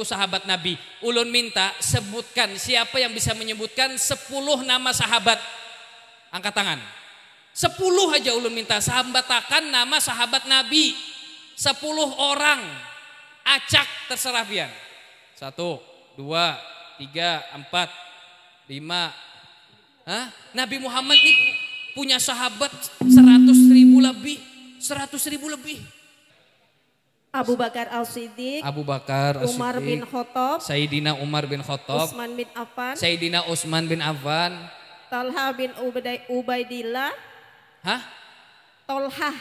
sahabat Nabi. Ulun minta sebutkan, siapa yang bisa menyebutkan 10 nama sahabat? Angkat tangan. 10 aja ulun minta, sambatakan nama sahabat Nabi. 10 orang. Acak terserah pian. 1, 2, 3, 4, 5. Hah? Nabi Muhammad ini punya sahabat 100.000 lebih. 100.000 lebih. Abu Bakar Al-Siddiq, Abu Bakar As-Siddiq, Umar bin Khattab, Sayyidina Umar bin Khattab, Utsman bin Affan, Sayyidina Utsman bin Affan, Talha bin Ubaidillah. Hah? Talha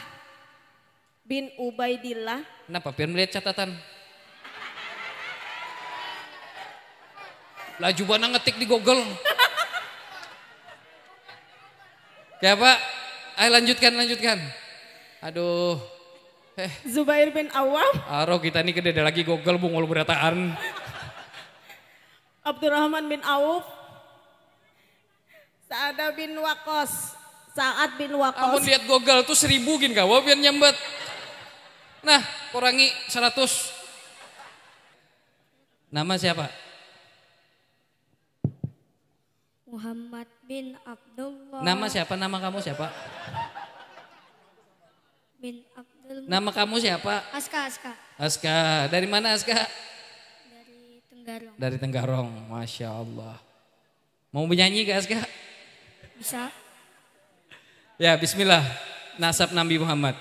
bin Ubaidillah. Kenapa? Biar melihat catatan. Laju bana ngetik di Google. Ya Pak, ayo lanjutkan. Aduh. Zubair bin Awam. Aro kita ini kedede lagi Google bungul berataan. Abdurrahman bin Auf. Sa'ad bin Waqqas. Amun lihat Google tuh 1000 gin kawa biar nyambat. Nah, kurangi 100. Nama siapa? Muhammad bin Abdullah. Nama siapa? Nama kamu siapa? Bin Abdul. Nama kamu siapa? Aska. Aska. Dari mana Aska? Dari Tenggarong. Dari Tenggarong. Masya Allah. Mau menyanyi gak Aska? Bisa. Ya bismillah. Nasab Nabi Muhammad.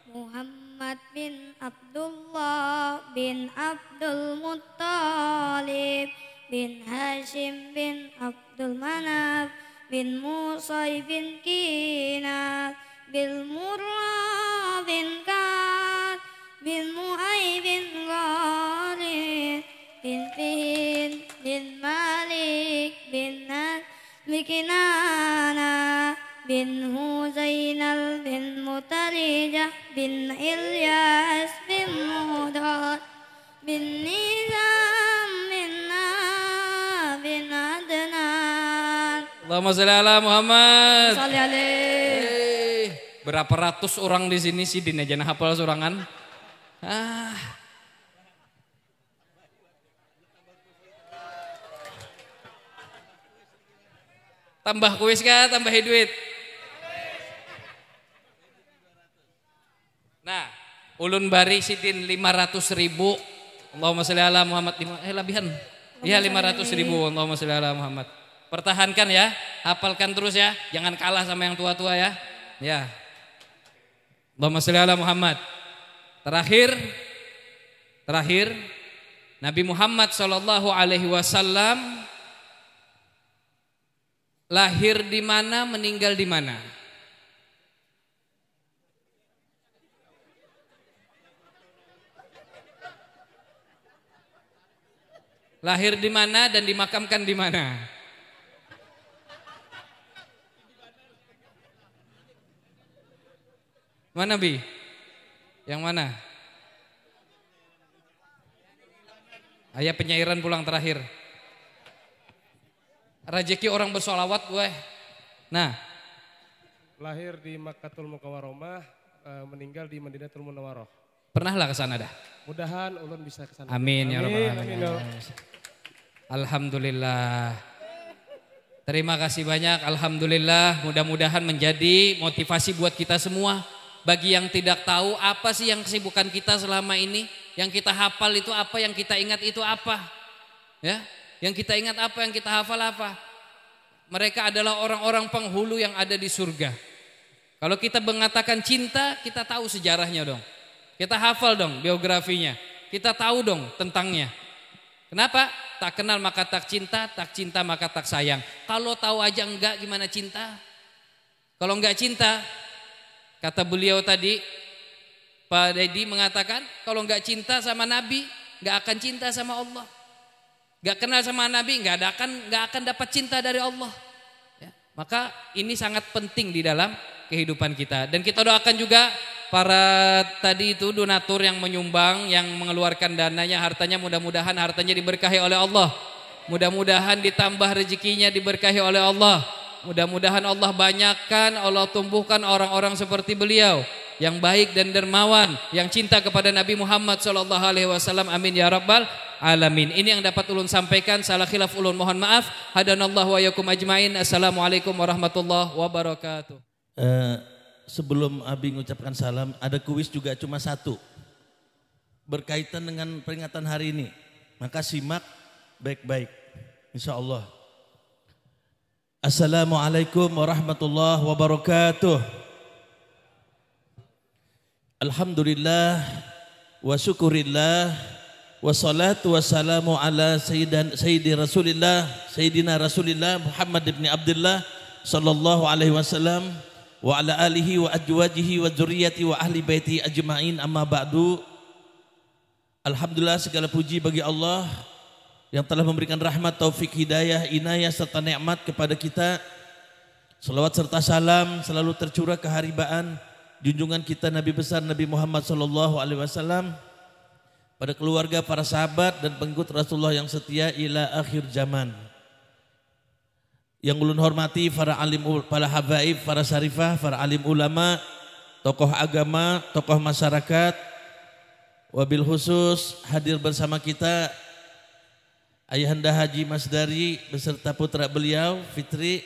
Muhammad bin Abdullah bin Abdul Muttalib bin Hashim bin Abdul Manaf bin Musay bin Kinab bin Murrah bin Kad bin Mu'ay bin Ghalib bin Fihin bin Malik bin Nad bin Kinana bin Huzainal bin Mutalijah bin Ilyas bin Mudad bin Nizam bin bin Adnan. Allahumma sholli ala Muhammad. Sholli alaihi. Berapa ratus orang di sini sih din aja hafal surangan. Tambah kuis kah, tambah duit. Nah, ulun bari sidin 500.000. Allahumma sholli ala Muhammad. Labihan. Iya 500.000. Allahumma sholli ala Muhammad. Pertahankan ya, hafalkan terus ya. Jangan kalah sama yang tua-tua ya. Ya. Allahumma sholli ala Muhammad. Terakhir Nabi Muhammad sallallahu alaihi wasallam lahir di mana, meninggal di mana? Lahir di mana dan dimakamkan di mana? Mana Bi? Yang mana? Ayah penyairan pulang terakhir. Rejeki orang bersolawat gue. Nah, lahir di Makkatul Mukarramah, meninggal di Madinatul Munawwarah. Pernahlah ke sana dah? Mudahan ulun bisa ke sana. Amin ya rabbal alamin. Amin. Alhamdulillah. Terima kasih banyak, alhamdulillah. Mudah-mudahan menjadi motivasi buat kita semua. Bagi yang tidak tahu apa sih yang kesibukan kita selama ini, yang kita hafal itu apa, yang kita ingat itu apa, ya, yang kita ingat apa, yang kita hafal apa. Mereka adalah orang-orang penghulu yang ada di surga. Kalau kita mengatakan cinta, kita tahu sejarahnya dong. Kita hafal dong biografinya. Kita tahu dong tentangnya. Kenapa? Tak kenal maka tak cinta maka tak sayang. Kalau tahu aja enggak, gimana cinta? Kalau enggak cinta, kata beliau tadi, Pak Dedi mengatakan, kalau enggak cinta sama Nabi, enggak akan cinta sama Allah. Enggak kenal sama Nabi, enggak akan dapat cinta dari Allah. Ya, maka ini sangat penting di dalam kehidupan kita. Dan kita doakan juga para tadi itu donatur yang menyumbang, yang mengeluarkan dananya, hartanya, mudah-mudahan hartanya diberkahi oleh Allah. Mudah-mudahan ditambah rezekinya, diberkahi oleh Allah. Mudah-mudahan Allah banyakkan, Allah tumbuhkan orang-orang seperti beliau yang baik dan dermawan, yang cinta kepada Nabi Muhammad SAW. Amin ya rabbal alamin. Ini yang dapat ulun sampaikan. Salah khilaf ulun mohon maaf. Hadanallahu wa yakum ajmain. Assalamualaikum warahmatullahi wabarakatuh. Sebelum Abi mengucapkan salam, ada kuis juga cuma satu berkaitan dengan peringatan hari ini, maka simak baik-baik insyaallah. Assalamualaikum warahmatullahi wabarakatuh. Alhamdulillah wa syukurillah wa salatu wassalamu ala sayyidi rasulillah sayyidina rasulillah Muhammad ibn Abdullah sallallahu alaihi wasallam wa ala alihi wa ajwajihi wa dzurriyyati wa ahli baiti ajma'in, amma ba'du. Alhamdulillah, segala puji bagi Allah yang telah memberikan rahmat, taufik, hidayah, inayah serta nikmat kepada kita. Salawat serta salam selalu tercurah keharibaan junjungan kita Nabi besar Nabi Muhammad sallallahu alaihi wasallam pada keluarga, para sahabat dan pengikut Rasulullah yang setia ila akhir zaman. Yang ulun hormati para alim, para habaib, para syarifah, para alim ulama, tokoh agama, tokoh masyarakat. Wabil khusus hadir bersama kita Ayahanda Haji Masdari beserta putra beliau Fitri,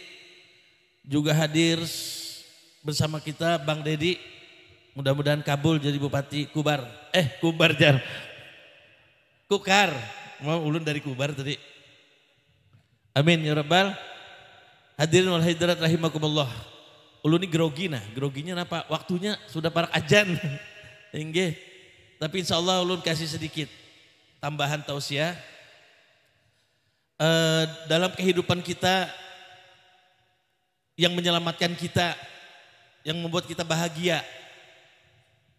juga hadir bersama kita Bang Dedi. Mudah-mudahan kabul jadi Bupati Kubar. Kukar. Mau ulun dari Kubar tadi. Amin ya rabbal. Hadirin wal hadirat rahimakumullah. Ulun ini groginya apa? Waktunya sudah parak ajan. Inggih. Tapi insyaallah ulun kasih sedikit tambahan tausiah. Dalam kehidupan kita yang menyelamatkan kita, yang membuat kita bahagia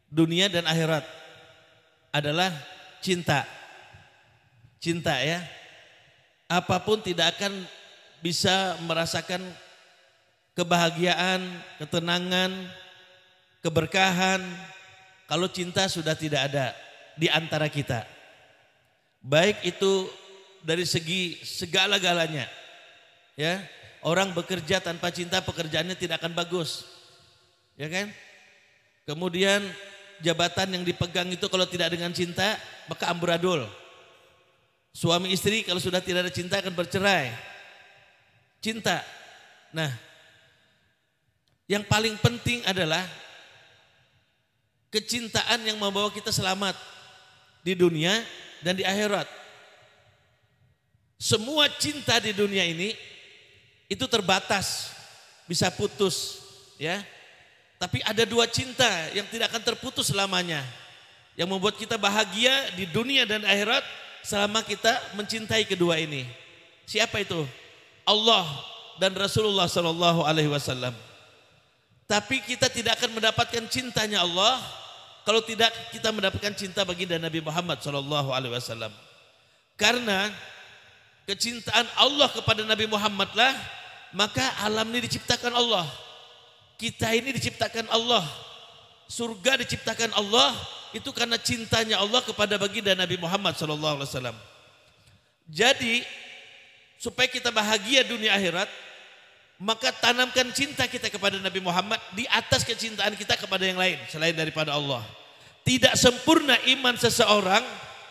dunia dan akhirat adalah cinta. Cinta ya. Apapun tidak akan bisa merasakan kebahagiaan, ketenangan, keberkahan kalau cinta sudah tidak ada di antara kita. Baik itu dari segi segala-galanya. Ya, orang bekerja tanpa cinta pekerjaannya tidak akan bagus. Ya kan? Kemudian jabatan yang dipegang itu kalau tidak dengan cinta maka amburadul. Suami istri kalau sudah tidak ada cinta akan bercerai. Cinta. Nah, yang paling penting adalah kecintaan yang membawa kita selamat di dunia dan di akhirat. Semua cinta di dunia ini itu terbatas, bisa putus, ya. Tapi ada dua cinta yang tidak akan terputus selamanya, yang membuat kita bahagia di dunia dan akhirat selama kita mencintai kedua ini. Siapa itu? Allah dan Rasulullah Sallallahu Alaihi Wasallam. Tapi kita tidak akan mendapatkan cintanya Allah kalau tidak kita mendapatkan cinta baginda Nabi Muhammad Sallallahu Alaihi Wasallam. Karena kecintaan Allah kepada Nabi Muhammad lah, maka alam ini diciptakan Allah. Kita ini diciptakan Allah. Surga diciptakan Allah, itu karena cintanya Allah kepada baginda Nabi Muhammad Sallallahu Alaihi Wasallam. Jadi supaya kita bahagia dunia akhirat, Maka tanamkan cinta kita kepada Nabi Muhammad di atas kecintaan kita kepada yang lain selain daripada Allah. Tidak sempurna iman seseorang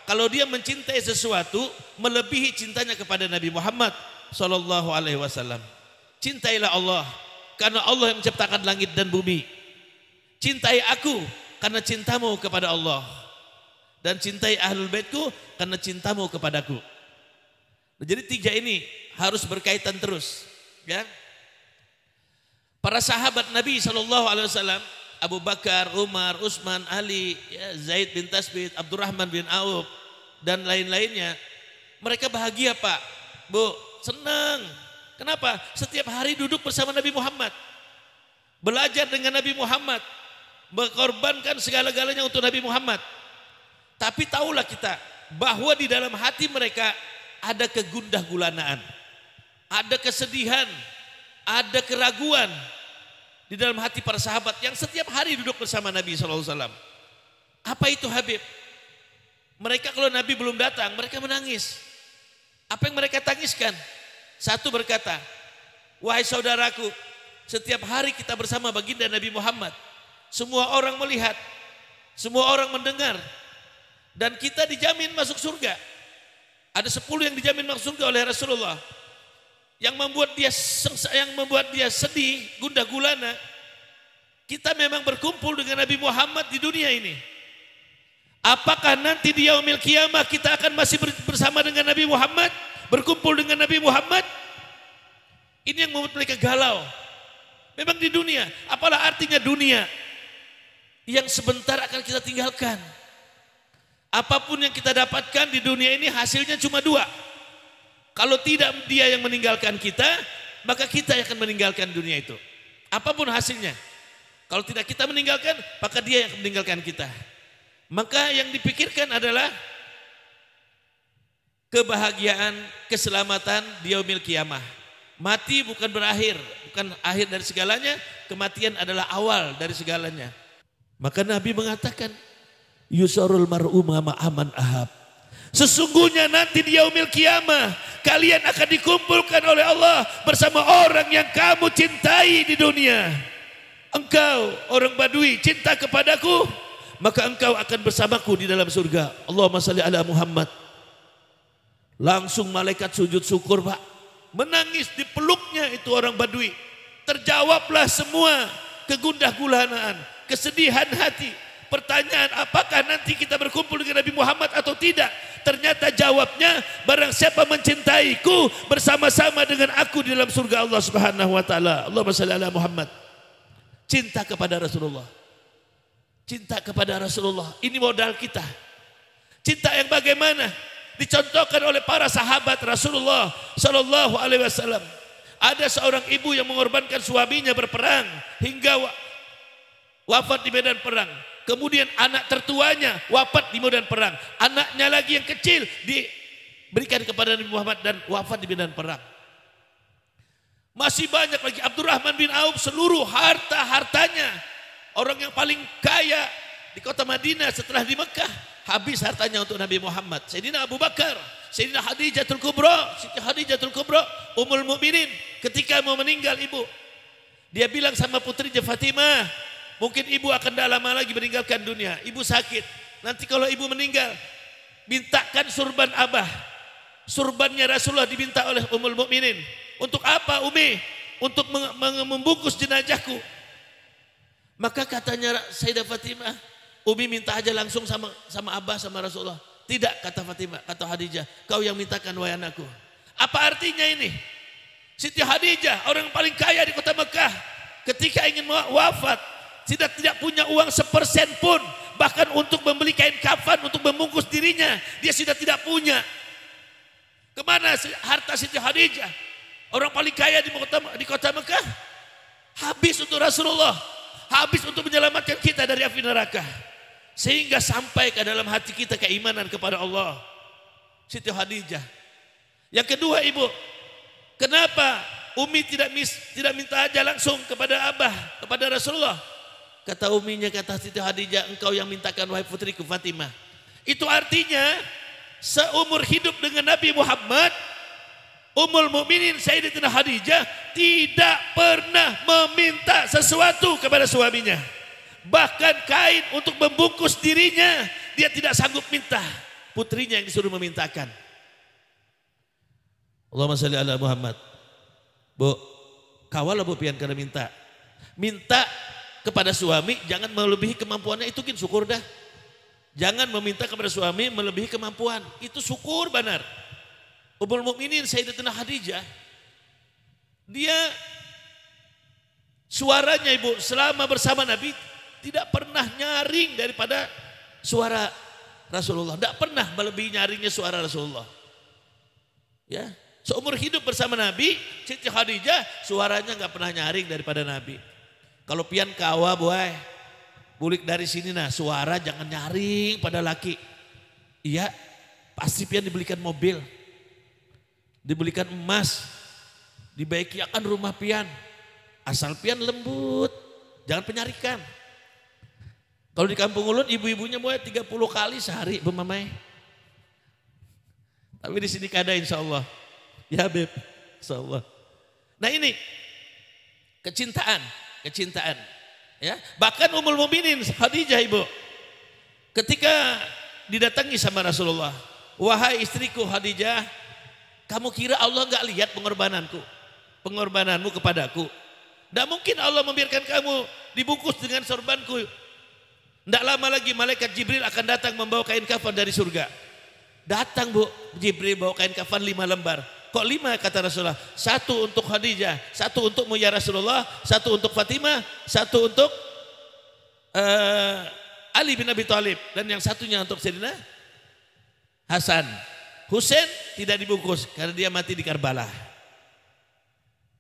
kalau dia mencintai sesuatu melebihi cintanya kepada Nabi Muhammad sallallahu alaihi wasallam. Cintailah Allah karena Allah yang menciptakan langit dan bumi. Cintai aku karena cintamu kepada Allah. Dan cintai ahlul baitku karena cintamu kepadaku. Jadi tiga ini harus berkaitan terus, ya. Para sahabat Nabi SAW, Abu Bakar, Umar, Utsman, Ali, ya, Zaid bin Tasbit, Abdurrahman bin Auf, dan lain-lainnya. Mereka bahagia Pak, Bu, senang. Kenapa? Setiap hari duduk bersama Nabi Muhammad. Belajar dengan Nabi Muhammad. Berkorbankan segala-galanya untuk Nabi Muhammad. Tapi tahulah kita bahwa di dalam hati mereka ada kegundah gulanaan. Ada kesedihan, ada keraguan di dalam hati para sahabat yang setiap hari duduk bersama Nabi SAW. Apa itu Habib? Mereka kalau Nabi belum datang, mereka menangis. Apa yang mereka tangiskan? Satu berkata, wahai saudaraku, setiap hari kita bersama baginda Nabi Muhammad. Semua orang melihat, semua orang mendengar, dan kita dijamin masuk surga. Ada 10 yang dijamin masuk surga oleh Rasulullah. Yang membuat dia sedih, gundah gulana. Kita memang berkumpul dengan Nabi Muhammad di dunia ini. Apakah nanti di yaumil qiyamah kita akan masih bersama dengan Nabi Muhammad, berkumpul dengan Nabi Muhammad? Ini yang membuat mereka galau. Memang di dunia, apalah artinya dunia yang sebentar akan kita tinggalkan. Apapun yang kita dapatkan di dunia ini hasilnya cuma 2. Kalau tidak dia yang meninggalkan kita, maka kita yang akan meninggalkan dunia itu. Apapun hasilnya. Kalau tidak kita meninggalkan, maka dia yang akan meninggalkan kita. Maka yang dipikirkan adalah kebahagiaan, keselamatan di yaumil qiyamah. Mati bukan berakhir, bukan akhir dari segalanya. Kematian adalah awal dari segalanya. Maka Nabi mengatakan, yusarul mar'u ma aman ahab. Sesungguhnya nanti di yaumil qiyamah kalian akan dikumpulkan oleh Allah bersama orang yang kamu cintai di dunia. Engkau orang Badui cinta kepadaku, maka engkau akan bersamaku di dalam surga. Allahumma salli ala Muhammad. Langsung malaikat sujud syukur Pak. Menangis di peluknya itu orang Badui. Terjawablah semua kegundah gulanaan, kesedihan hati. Pertanyaan apakah nanti kita berkumpul dengan Nabi Muhammad atau tidak? Ternyata jawabnya, barang siapa mencintaiku bersama-sama dengan aku di dalam surga Allah Subhanahu wa taala. Allahumma shalli ala Muhammad. Cinta kepada Rasulullah. Cinta kepada Rasulullah. Ini modal kita. Cinta yang bagaimana? Dicontohkan oleh para sahabat Rasulullah sallallahu alaihi wasallam. Ada seorang ibu yang mengorbankan suaminya berperang hingga wafat di medan perang. Kemudian anak tertuanya wafat di medan perang. Anaknya lagi yang kecil diberikan kepada Nabi Muhammad dan wafat di medan perang. Masih banyak lagi. Abdurrahman bin Auf seluruh harta-hartanya. Orang yang paling kaya di kota Madinah setelah di Mekah. Habis hartanya untuk Nabi Muhammad. Sayyidina Abu Bakar, Sayyidina Khadijatul Kubra, Siti Khadijatul Kubra, Ummul Mukminin. Ketika mau meninggal ibu, dia bilang sama putrinya Fatimah, mungkin ibu akan tidak lama lagi meninggalkan dunia. Ibu sakit. Nanti kalau ibu meninggal, mintakan surban Abah. Surbannya Rasulullah diminta oleh Ummul Mukminin. Untuk apa Umi? Untuk membungkus jenazahku. Maka katanya Sayyidah Fatimah, Umi minta aja langsung sama Abah sama Rasulullah. Tidak, kata Fatimah, kata Khadijah, kau yang mintakan wahai anakku. Apa artinya ini? Siti Khadijah, orang paling kaya di kota Mekah, ketika ingin wafat, tidak punya uang 1% pun, bahkan untuk membeli kain kafan untuk membungkus dirinya, dia sudah tidak punya. Kemana harta Siti Khadijah? Orang paling kaya di kota Mekah, habis untuk Rasulullah, habis untuk menyelamatkan kita dari api neraka. Sehingga sampai ke dalam hati kita keimanan kepada Allah. Siti Khadijah. Yang kedua ibu, kenapa Umi tidak minta aja langsung kepada Abah, kepada Rasulullah? Kata uminya, kata Siti Khadijah, engkau yang mintakan wahai putriku Fatimah. Itu artinya seumur hidup dengan Nabi Muhammad, Ummul Mukminin Sayyidatina Khadijah tidak pernah meminta sesuatu kepada suaminya. Bahkan kain untuk membungkus dirinya dia tidak sanggup minta. Putrinya yang disuruh memintakan. Allahumma shalli ala Muhammad. Bu, kawal bu pian kada minta. Minta kepada suami jangan melebihi kemampuannya, itu kan syukur dah. Jangan meminta kepada suami melebihi kemampuan, itu syukur benar. Ummul Mukminin Sayyidatina Khadijah, dia suaranya ibu selama bersama Nabi tidak pernah nyaring daripada suara Rasulullah, tidak pernah melebihi nyaringnya suara Rasulullah. Ya, seumur hidup bersama Nabi, Siti Khadijah suaranya nggak pernah nyaring daripada Nabi. Kalau pian kawa boy, bulik dari sini nah suara jangan nyaring pada laki. Iya, pasti pian dibelikan mobil, dibelikan emas, dibaikiakan rumah pian. Asal pian lembut, jangan penyarikan. Kalau di kampung ulun ibu-ibunya mau 30 kali sehari bemamai. Tapi di sini kada insya Allah. Ya Beb, insya Allah. Nah ini kecintaan. Ya, bahkan Ummul Mukminin Khadijah ibu, ketika didatangi sama Rasulullah, wahai istriku Khadijah, kamu kira Allah nggak lihat pengorbananmu kepadaku? Tidak mungkin Allah membiarkan kamu dibungkus dengan sorbanku. Tidak lama lagi malaikat Jibril akan datang membawa kain kafan dari surga. Datang bu, Jibril bawa kain kafan 5 lembar. Kok 5 kata Rasulullah? 1 untuk Khadijah, 1 untukmu ya Rasulullah, 1 untuk Fatimah, 1 untuk Ali bin Abi Thalib, dan yang satunya untuk Sayyidina Hasan. Husain tidak dibungkus karena dia mati di Karbala.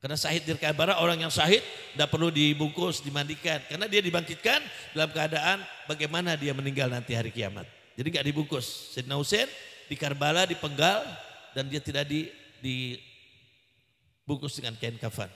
Karena syahid di Karbala, orang yang syahid tidak perlu dibungkus, dimandikan. Karena dia dibangkitkan dalam keadaan bagaimana dia meninggal nanti hari kiamat. Jadi nggak dibungkus. Sayyidina Husain di Karbala dipenggal dan dia tidak dibungkus dengan kain kafan.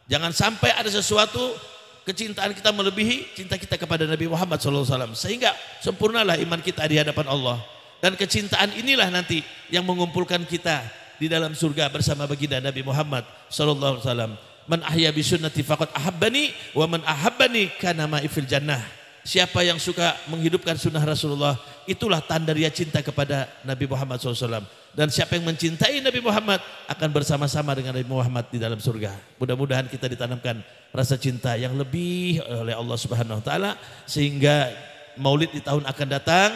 Jangan sampai ada sesuatu kecintaan kita melebihi cinta kita kepada Nabi Muhammad SAW. Sehingga sempurnalah iman kita di hadapan Allah. Dan kecintaan inilah nanti yang mengumpulkan kita di dalam surga bersama baginda Nabi Muhammad SAW. Man ahya bi sunnati faqad ahabbani wa man ahabbani kana ma'i fil jannah. Siapa yang suka menghidupkan sunnah Rasulullah, itulah tanda dia cinta kepada Nabi Muhammad SAW. Dan siapa yang mencintai Nabi Muhammad akan bersama-sama dengan Nabi Muhammad di dalam surga. Mudah-mudahan kita ditanamkan rasa cinta yang lebih oleh Allah Subhanahu Wa Taala, sehingga Maulid di tahun akan datang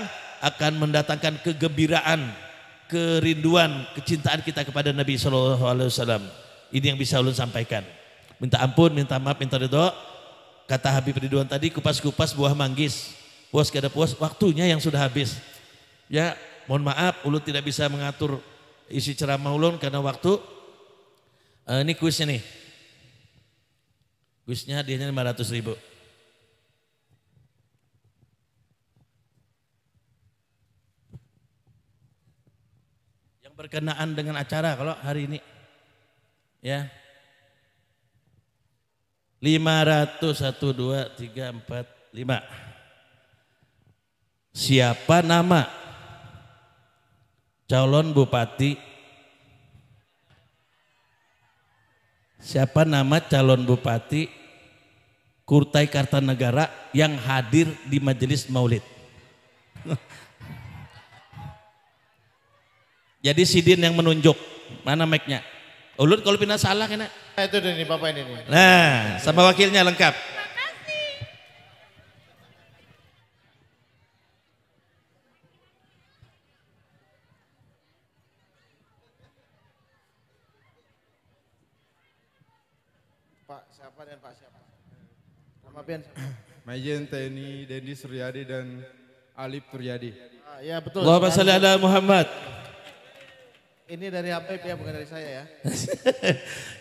akan mendatangkan kegembiraan, kerinduan, kecintaan kita kepada Nabi SAW. Ini yang bisa ulun sampaikan. Minta ampun, minta maaf, minta ridho. Kata Habib Ridwan tadi, kupas-kupas buah manggis. Puas kada puas, waktunya yang sudah habis. Ya, mohon maaf, ulun tidak bisa mengatur isi ceramah ulun karena waktu. Ini kuisnya nih. Kuisnya hadiahnya 500.000. Yang berkenaan dengan acara kalau hari ini. Ya. 500, 1, 2, 3, 4, 5. Siapa nama calon bupati? Siapa nama calon bupati Kutai Kartanegara yang hadir di majelis Maulid? Jadi Sidin yang menunjuk. Mana mic-nya? Ulun kalau pindah salah kena. Itu dari Bapak ini. Nah, sama wakilnya lengkap. Pak siapa dan Pak siapa? Nama pian siapa? Majen TNI Dendi Suryadi dan Alif Turyadi. Ya betul. Allahumma shalli ala Muhammad. Ini dari Habib ya, bukan dari saya ya.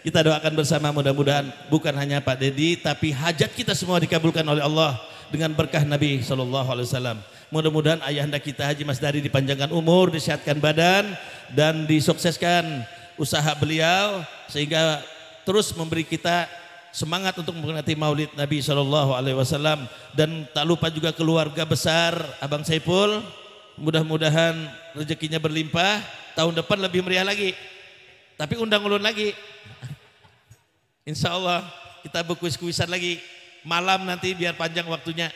Kita doakan bersama, mudah-mudahan bukan hanya Pak Dedi, tapi hajat kita semua dikabulkan oleh Allah dengan berkah Nabi SAW. Mudah-mudahan ayahanda kita Haji Mas Dari dipanjangkan umur, disehatkan badan, dan disukseskan usaha beliau sehingga terus memberi kita semangat untuk memperingati Maulid Nabi SAW. Dan tak lupa juga keluarga besar Abang Saiful, mudah-mudahan rezekinya berlimpah, tahun depan lebih meriah lagi. Tapi undang ulun lagi. Insya Allah kita berkuis-kuisan lagi. Malam nanti biar panjang waktunya.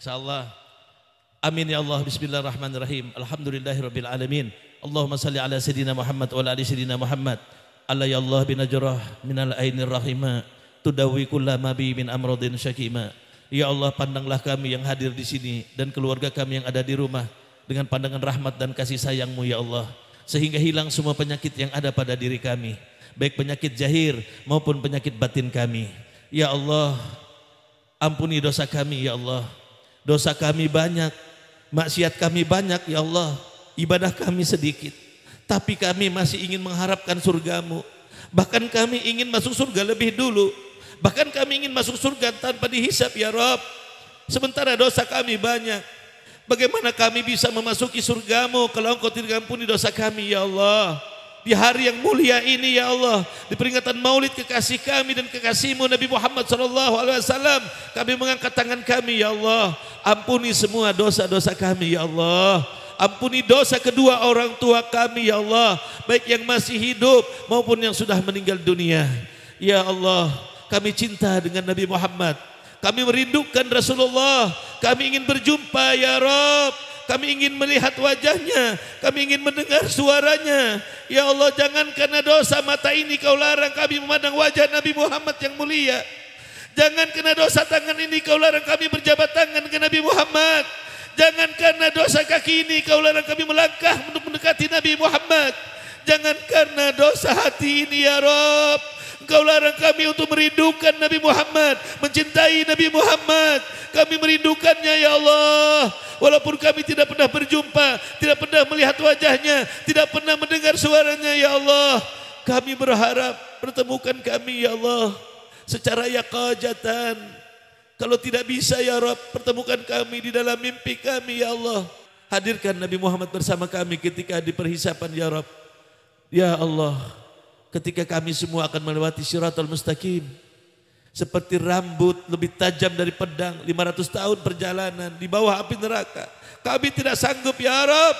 Insya Allah. Amin ya Allah. Bismillahirrahmanirrahim. Alhamdulillahirabbil alamin. Allahumma salli ala sayyidina Muhammad wa ala ali sayyidina Muhammad. Allah ya Allah binajrah minal ainir rahimah. Tudawi kullama bi min amradin syakima. Ya Allah, pandanglah kami yang hadir di sini dan keluarga kami yang ada di rumah dengan pandangan rahmat dan kasih sayang-Mu ya Allah, sehingga hilang semua penyakit yang ada pada diri kami, baik penyakit zahir maupun penyakit batin kami. Ya Allah, ampuni dosa kami ya Allah. Dosa kami banyak, maksiat kami banyak ya Allah, ibadah kami sedikit, tapi kami masih ingin mengharapkan surga-Mu. Bahkan kami ingin masuk surga lebih dulu. Bahkan kami ingin masuk surga tanpa dihisap ya Rabb. Sementara dosa kami banyak. Bagaimana kami bisa memasuki surga-Mu kalau Engkau tidak ampuni dosa kami ya Allah. Di hari yang mulia ini ya Allah, di peringatan maulid kekasih kami dan kekasih-Mu Nabi Muhammad SAW, kami mengangkat tangan kami ya Allah. Ampuni semua dosa-dosa kami ya Allah. Ampuni dosa kedua orang tua kami ya Allah, baik yang masih hidup maupun yang sudah meninggal dunia. Ya Allah, kami cinta dengan Nabi Muhammad. Kami merindukan Rasulullah. Kami ingin berjumpa ya Rabb. Kami ingin melihat wajahnya. Kami ingin mendengar suaranya. Ya Allah, jangan karena dosa mata ini Kau larang kami memandang wajah Nabi Muhammad yang mulia. Jangan karena dosa tangan ini Kau larang kami berjabat tangan dengan Nabi Muhammad. Jangan karena dosa kaki ini Kau larang kami melangkah untuk mendekati Nabi Muhammad. Jangan karena dosa hati ini ya Rabb, Engkau larang kami untuk merindukan Nabi Muhammad, mencintai Nabi Muhammad. Kami merindukannya ya Allah. Walaupun kami tidak pernah berjumpa, tidak pernah melihat wajahnya, tidak pernah mendengar suaranya ya Allah, kami berharap pertemukan kami ya Allah secara yaqazatan. Kalau tidak bisa ya Rabb, pertemukan kami di dalam mimpi kami ya Allah. Hadirkan Nabi Muhammad bersama kami ketika di perhisapan ya Rabb. Ya Allah, ketika kami semua akan melewati Shiratal Mustaqim, seperti rambut lebih tajam dari pedang, 500 tahun perjalanan di bawah api neraka. Kami tidak sanggup ya Rabb,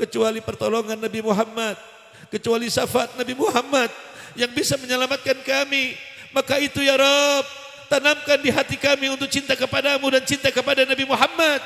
kecuali pertolongan Nabi Muhammad, kecuali syafaat Nabi Muhammad yang bisa menyelamatkan kami. Maka itu ya Rabb, tanamkan di hati kami untuk cinta kepadamu dan cinta kepada Nabi Muhammad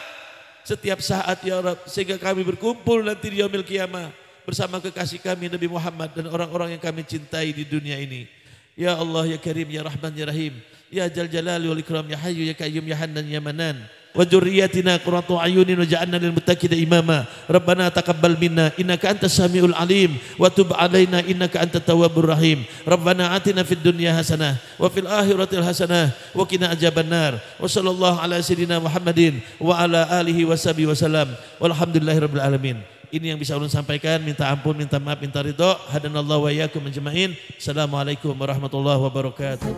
setiap saat ya Rabb, sehingga kami berkumpul nanti di yaumil qiyamah bersama kekasih kami Nabi Muhammad dan orang-orang yang kami cintai di dunia ini. Ya Allah ya Karim ya Rahman ya Rahim, ya Jal Jalali wal Ikram, ya Hayyu ya Qayyum ya Hannan ya Manan. Wa dzurriyyatina qurratu ayunin waj'alna lil muttaqina imama. Rabbana taqabbal minna innaka antas samiul alim wa tub alaina innaka antat tawwabur rahim. Rabbana atina fid dunya hasanah wa fil akhirati hasanah wa qina adzabannar. Wa sallallahu ala sayyidina Muhammadin wa ala alihi washabihi wasallam. Walhamdulillahirabbil alamin. Ini yang bisa ulun sampaikan. Minta ampun, minta maaf, minta ridho. Hadanallahu wa iyyakum ajma'in. Assalamualaikum warahmatullahi wabarakatuh.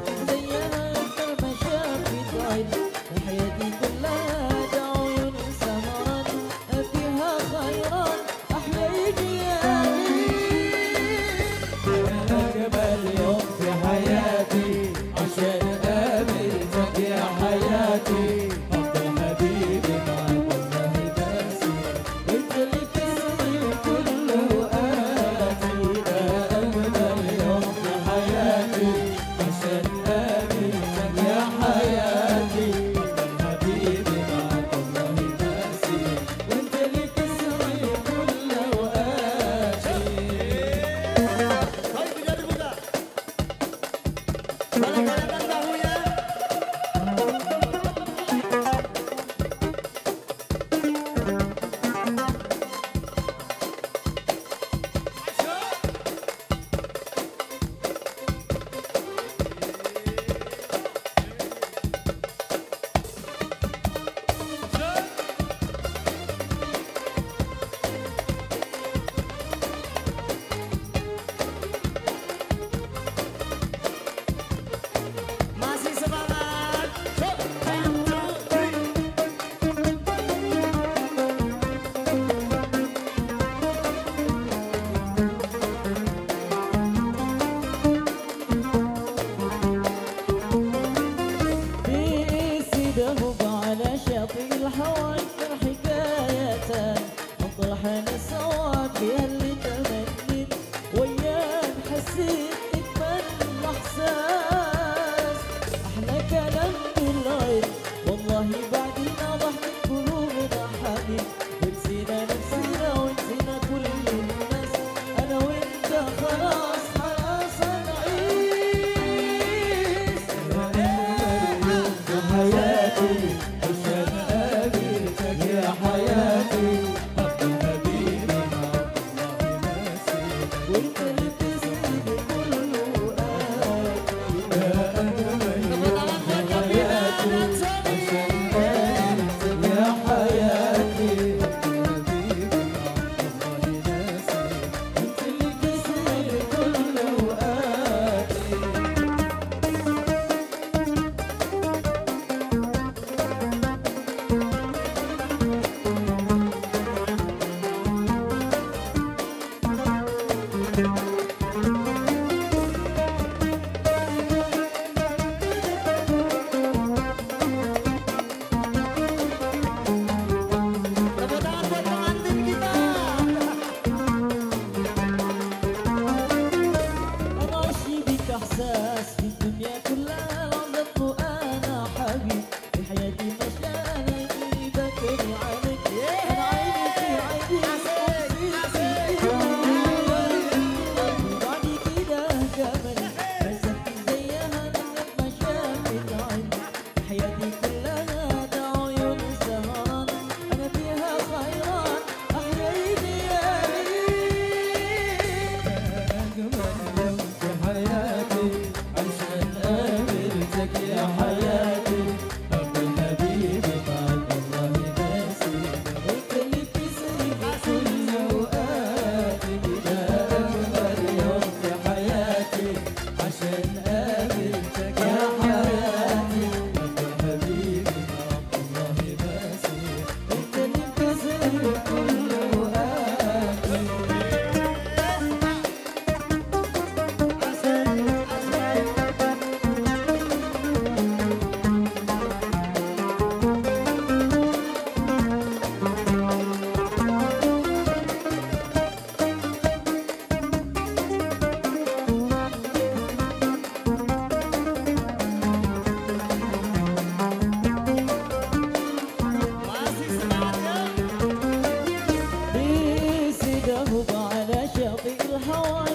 على شاطئ الهوى